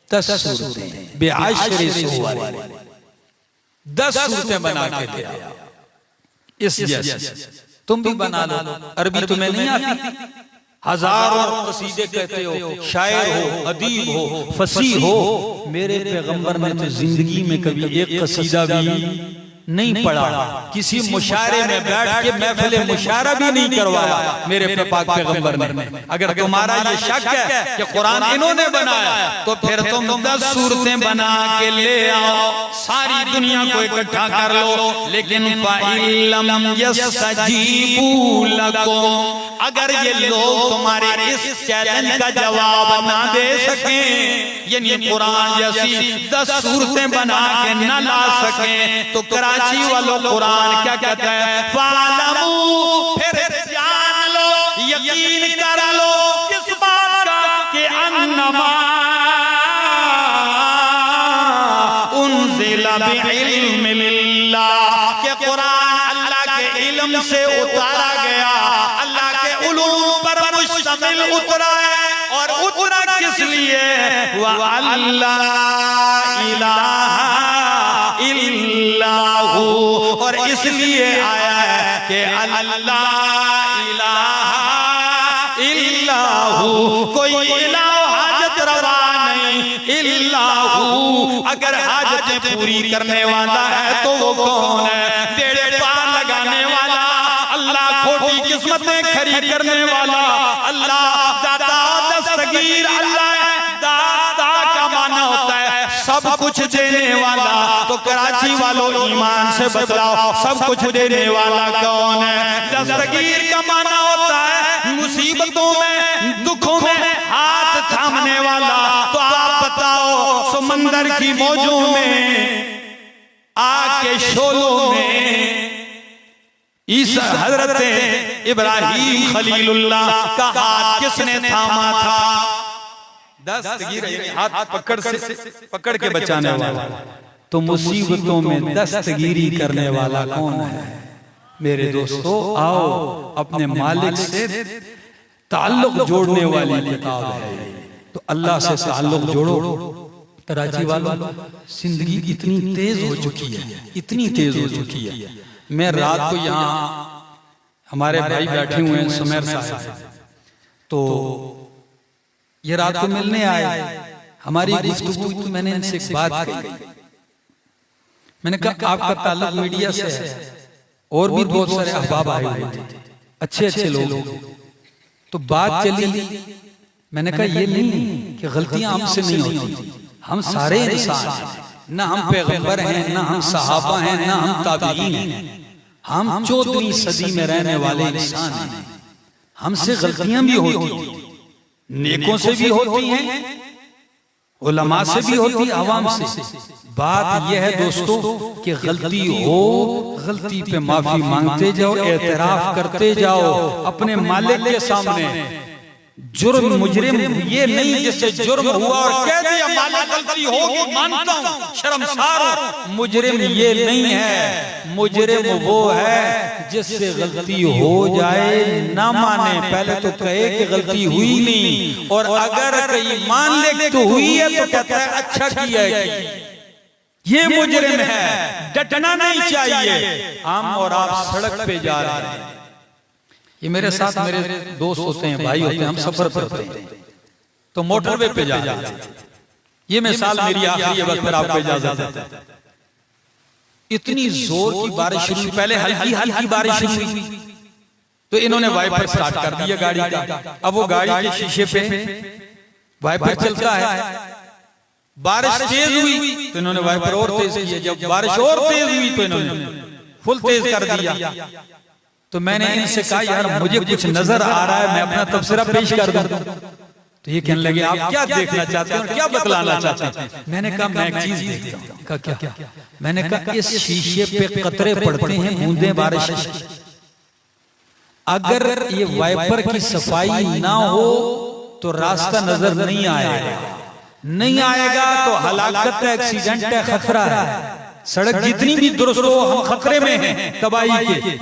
10 सूरतें बिअश्र सुवरिन, 10 सूरतें बना के दे इस जैसे तुम भी बना लो। अरबी तुम्हें नहीं आती? हजारों कसीदे कहते हो, शायर हो, अदीब हो, फसीह हो। मेरे पैगंबर ने तो जिंदगी में कभी एक कसीदा भी नहीं पढ़ा, किसी मुशायरे में बैठ के महफिल मुशायरा भी नहीं करवाया मेरे पाक पैगंबर ने। अगर तुम्हारा ये शक है कि कुरान इन्होंने बनाया, तो फिर तुम 10 सूरतें बना के ले आओ, सारी दुनिया को इकट्ठा कर लो। लेकिन फाइलम यस्तजीबू लकुम, अगर ये लोग तुम्हारे इस चैलेंज का जवाब ना दे सके, यानी कुरान जैसी 10 सूरतें बना के न ला सके, तो कराची वालों कुरान क्या कहता है? फालमू, फिर जान लो, यकीन कर लो किस बात का कि अन्नमा उन्ज़िला बिइल्मिल्लाह, कि कुरान अल्लाह के इल्म से उतारा गया, अल्लाह के उलूम पर मुश्तमिल उतरा है। और उतरा किस लिए? वअल्लाह इलाहा इल्लाहु, और इसलिए आया है कि अल्लाह इलाहा इल्लाहु, कोई इलाह हाजत रवा नहीं इल्लाहु। अगर हाजतें पूरी करने वाला है तो वो कौन है? टेढ़े पार लगाने वाला अल्लाह, खोटी किस्मतें खरी करने वाला अल्लाह, दाता दस्तगीर अल्लाह है। दाता का माना होता है सब कुछ देने वाला। तो कराची वालों ईमान से बतलाओ, सब कुछ देने वाला कौन है? दस्तगीर का माना होता है मुसीबतों में, दुखों में हाथ थामने वाला। तो आप बताओ, समंदर की मौजों में, आग के शोलों में इस हजरत इब्राहिम खलीलुल्लाह का हाथ किसने थामा था? दस्तगीर हाथ पकड़ के बचाने वाला। तो मुसीबतों में दस्तगीरी करने वाला कौन है? मेरे दोस्तों, आओ अपने मालिक से ताल्लुक जोड़ने वाली किताब है। तो अल्लाह से ताल्लुक जोड़ो। कराची वालों, जिंदगी इतनी तेज हो चुकी है, इतनी तेज हो चुकी है। मैं रात को यहाँ हमारे भाई बैठे हुए हैं सुमेर साहब, तो ये रात को मिलने आए। हमारी गुफ्तगू तो मैंने इनसे एक बात कही, मैंने कहा आपका ताल्लुक मीडिया से है और भी बहुत सारे अहबाब आए हुए थे, अच्छे अच्छे लोग। तो बात चली, मैंने कहा ये नहीं कि गलतियां हमसे नहीं होती, हम सारे इंसान हैं, ना हम पैगंबर हैं, ना हम सहाबा हैं, ना हम ताबीईन हैं, हम 14वीं सदी में रहने वाले इंसान हैं। हमसे गलतियां भी होती हैं, नेकों से भी होती हैं, उलमा से भी होती है, आवाम से। बात यह है दोस्तों कि गलती हो, गलती पे माफी मांगते जाओ, एतराफ करते जाओ अपने मालिक के सामने। जुर्म मुजरिम ये नहीं जिससे जुर्म हुआ और कह दिया मालिक गलती होगी मानता हूं, शर्मसार हूं। मुजरिम ये नहीं है, मुजरिम वो है जिससे गलती हो जाए ना माने, पहले तो कहे कि गलती हुई नहीं, और अगर कहीं मान ले तो हुई है तो कहता है अच्छा किया है। ये मुजरिम है, डटना नहीं चाहिए। हम और आप सड़क पे जा रहे हैं, ये मेरे साथ मेरे दोस्त होते हैं, भाई होते हैं, हम सफर करते हैं तो मोटरवे पे जा रहे हैं। ये मिसाल मेरी आखिरी वक्त पर आपको इजाजत है। इतनी जोर की बारिश शुरू हुई, पहले हल्की हल्की बारिश शुरू हुई तो इन्होंने वाइपर स्टार्ट कर दिया गाड़ी का। अब वो गाड़ी के शीशे पे वाइपर चलता है, बारिश तेज हुई तो इन्होंने वाइपर और तेज किया, जब बारिश और तेज हुई तो इन्होंने फुल तेज कर दिया। तो मैंने इनसे कहा यार मुझे कुछ नजर आ रहा है, मैं अपना तबसरा पेश कर दूं। तो ये कहने लगे आप क्या देखना चाहते हैं और क्या बतलाना चाहते हैं? मैंने कहा मैं एक चीज देखता हूं। कहा क्या? मैंने कहा इस शीशे पे कतरे पड़ते हैं, बूंदे बारिश की। अगर ये वाइपर की सफाई ना हो तो रास्ता नजर नहीं आएगा, नहीं आएगा तो हलाकत है, एक्सीडेंट है, खतरा है। सड़क जितनी भी दुरुस्त हो हम खतरे में हैं तबाही के।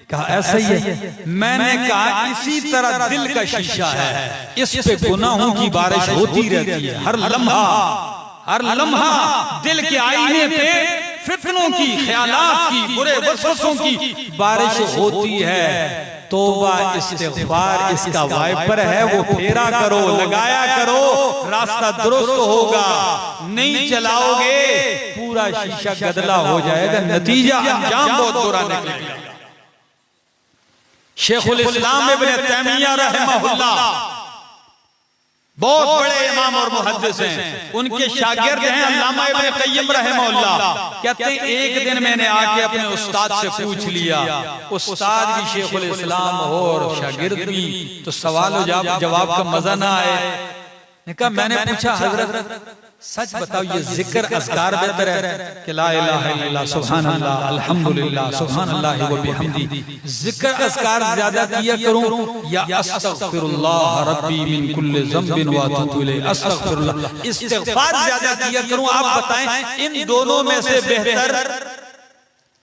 कहा ऐसा ही है। मैंने कहा इसी तरह दिल का शीशा है, इस पे गुनाहों की बारिश होती रहती है। हर लम्हा दिल के आईने पे फितनों की, ख्यालात की, बुरे वसवसों की बारिश होती है। तौबा इस्तिग़फ़ार इसका वाइपर है, वो फेरा करो, लगाया करो, रास्ता दुरुस्त होगा। नहीं चलाओगे पूरा शीशा गदला हो जाएगा, नतीजा अंजाम बहुत बुरा निकलेगा। शेखुल इस्लाम इब्न तैमिया रहमहुल्लाह बहुत बड़े इमाम और मुहद्दिस हैं, उनके शागिर्द हैं अल्लामा इब्न क़य्यिम रहमहुल्लाह। कहते हैं एक दिन मैंने आके अपने उस्ताद से पूछ लिया, उस्ताद भी शेखुल इस्लाम हो और शागिर्द भी, तो सवाल जवाब का मजा ना आए। कहा मैंने पूछा हजरत सच बताओ ये जिक्र अज़कार बेहतर है कि ला इलाहा इल्लल्लाह सुब्हानल्लाह अल्हम्दुलिल्लाह सुब्हानल्लाह व बिहम्दी, जिक्र अज़कार ज्यादा किया करूं या अस्तगफिरुल्लाह रब्बी मिन कुल्लि ज़ंबिन व अतूबु इलैहि, अस्तगफिरुल्लाह इस्तिग़फ़ार ज्यादा किया करूं? आप बताएं इन दोनों में से बेहतर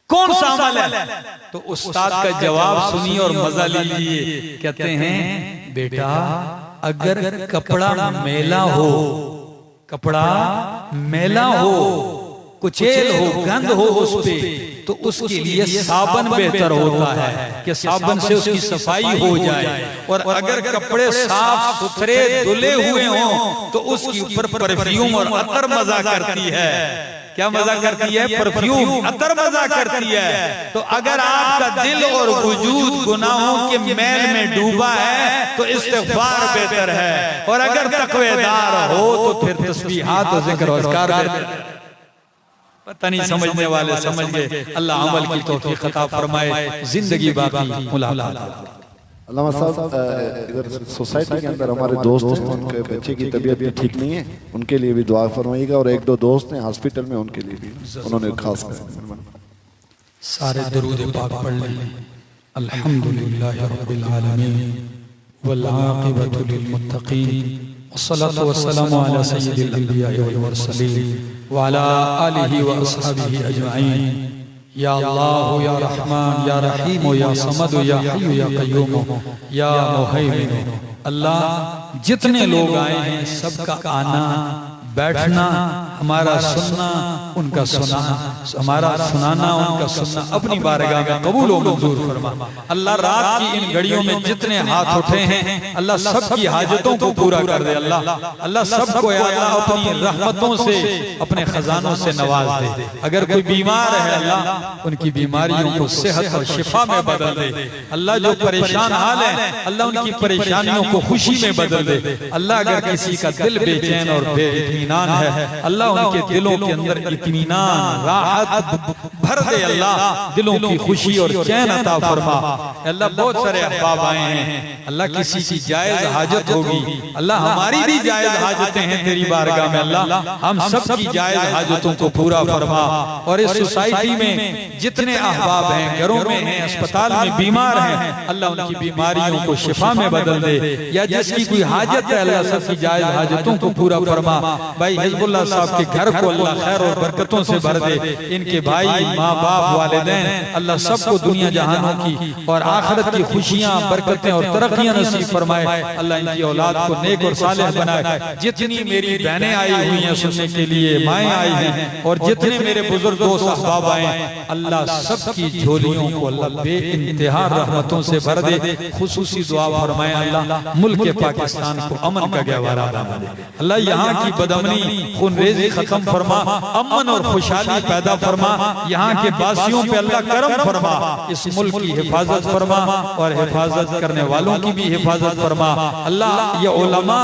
कौन सा अमल है? तो उस्ताद का जवाब सुनिए और मजा लीजिए। कहते हैं बेटा अगर कपड़ा मैला हो, कपड़ा मैला हो, कुचेल हो, गंद हो उस पे, तो उसके लिए साबन बेहतर होता है कि साबन से उसकी सफाई हो जाए। और अगर कपड़े साफ सुथरे धुले हुए हों तो उसके ऊपर परफ्यूम और अतर मजा करती है। क्या मजा करती है? परफ्यूम, अतर मजा करती है। तो अगर आपका दिल और वजूद गुनाहों के मैल में डूबा है तो इस्तिग़फ़ार बेहतर है, और अगर तक़वेदार हो तो फिर तस्बीहात और ज़िक्र और अज़कार बेहतर है। पता नहीं समझने वाले समझ गए। अल्लाह अमल की तौफीक अता फरमाए, जिंदगी बाकी मुलाकात। अल्लामा साहब इधर सोसाइटी के अंदर हमारे दोस्त हैं, उनके बच्चे की तबीयत भी ठीक नहीं है, उनके लिए भी दुआ फरमाइएगा। और एक दो दोस्त हैं हॉस्पिटल में, उनके लिए भी उन्होंने खास कर सारे दरूद पाक पढ़ लें। अल्हम्दुलिल्लाहि रब्बिल आलमीन वल आक़िबतु लिल मुत्तक़ीन वस्सलातु वस्सलामु अला सय्यिदिल अंबिया वल मुरसलीन व अला आलिहि व अस्हाबिहि अजमईन। या अल्लाह या रहमान या रहीम या समद या हय्यु या क़य्यूम या मुहैमिन। अल्लाह जितने लोग आए हैं सबका आना बैठना हमारा सुनना उनका सुना, हमारा सुनाना उनका सुनना अपनी बारगाह में कबूल व मंजूर फरमा। अल्लाह रात की इन घड़ियों में जितने हाथ उठे हैं अल्लाह सबकी हाजतों को पूरा कर दे। अल्लाह सबको अल्लाह अपनी रहमतों से अपने खजानों से नवाज दे। अगर कोई बीमार है अल्लाह उनकी बीमारियों को सेहत और शिफा में बदल दे। अल्लाह जो परेशान हाल है अल्लाह उनकी परेशानियों को खुशी में बदल दे। अल्लाह अगर किसी का दिल बेचैन और बेइत्मीनान है अल्लाह उनके दिलों के अंदर इत्मीनान राहत भर दे। अल्लाह दिलों की खुशी और चैन अता फरमा। अल्लाह बहुत सारे अहबाब आए हैं, अल्लाह किसी की जायज हाजत होगी, अल्लाह हमारी भी जायज हाजतें हैं तेरी बारगाह में, अल्लाह हम सब की जायज हाजतों को पूरा फरमा। और इस सोसाइटी में जितने अहबाब हैं, घरों में हैं, अस्पताल में बीमार हैं, अल्लाह उनकी बीमारियों को शिफा में बदल दे। या जिसकी कोई हाजत है अल्लाह सबकी जायज हाजतों को पूरा फरमा। भाई हिजबुल्लाह साहब के घर को अल्लाह खैर और बरकतों से भर दे। इनके भाई माँ बाप वालिदैन अल्लाह सबको दुनिया जहानों की और आखिरत की खुशियां बरकतें और तरक्कियां नसीब फरमाए। अल्लाह इनकी औलाद को नेक और सालेह बनाए। जितनी मेरी बहनें आई हुई हैं सुनने के लिए, माएँ आई हैं और जितने मेरे बुजुर्ग दोस्त अहबाब आए हैं अल्लाह सबकी झोलियों को अल्लाह बेइंतहा रहमतों से भर दे। खुसूसी दुआ फरमाए अल्लाह मुल्क पाकिस्तान को अमन का गहवारा बना दे। अल्लाह यहाँ की बदअमनी खूनरेजी खत्म फरमा, अमन और खुशहाली पैदा फरमा। यहाँ के बासियों पे अल्लाह करम फरमा, इस मुल्क की हिफाजत फरमा और हिफाजत करने वालों की भी हिफाजत फरमा। अल्लाह ये उलमा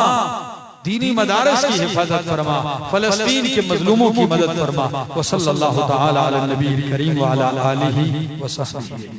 दीनी मदारस की हिफाजत फरमा, फलस्तीन के मजलूमों की मदद फरमा। व सल्लल्लाहु तआला अला नबी करीम व अला आलिहि व सहबिहि।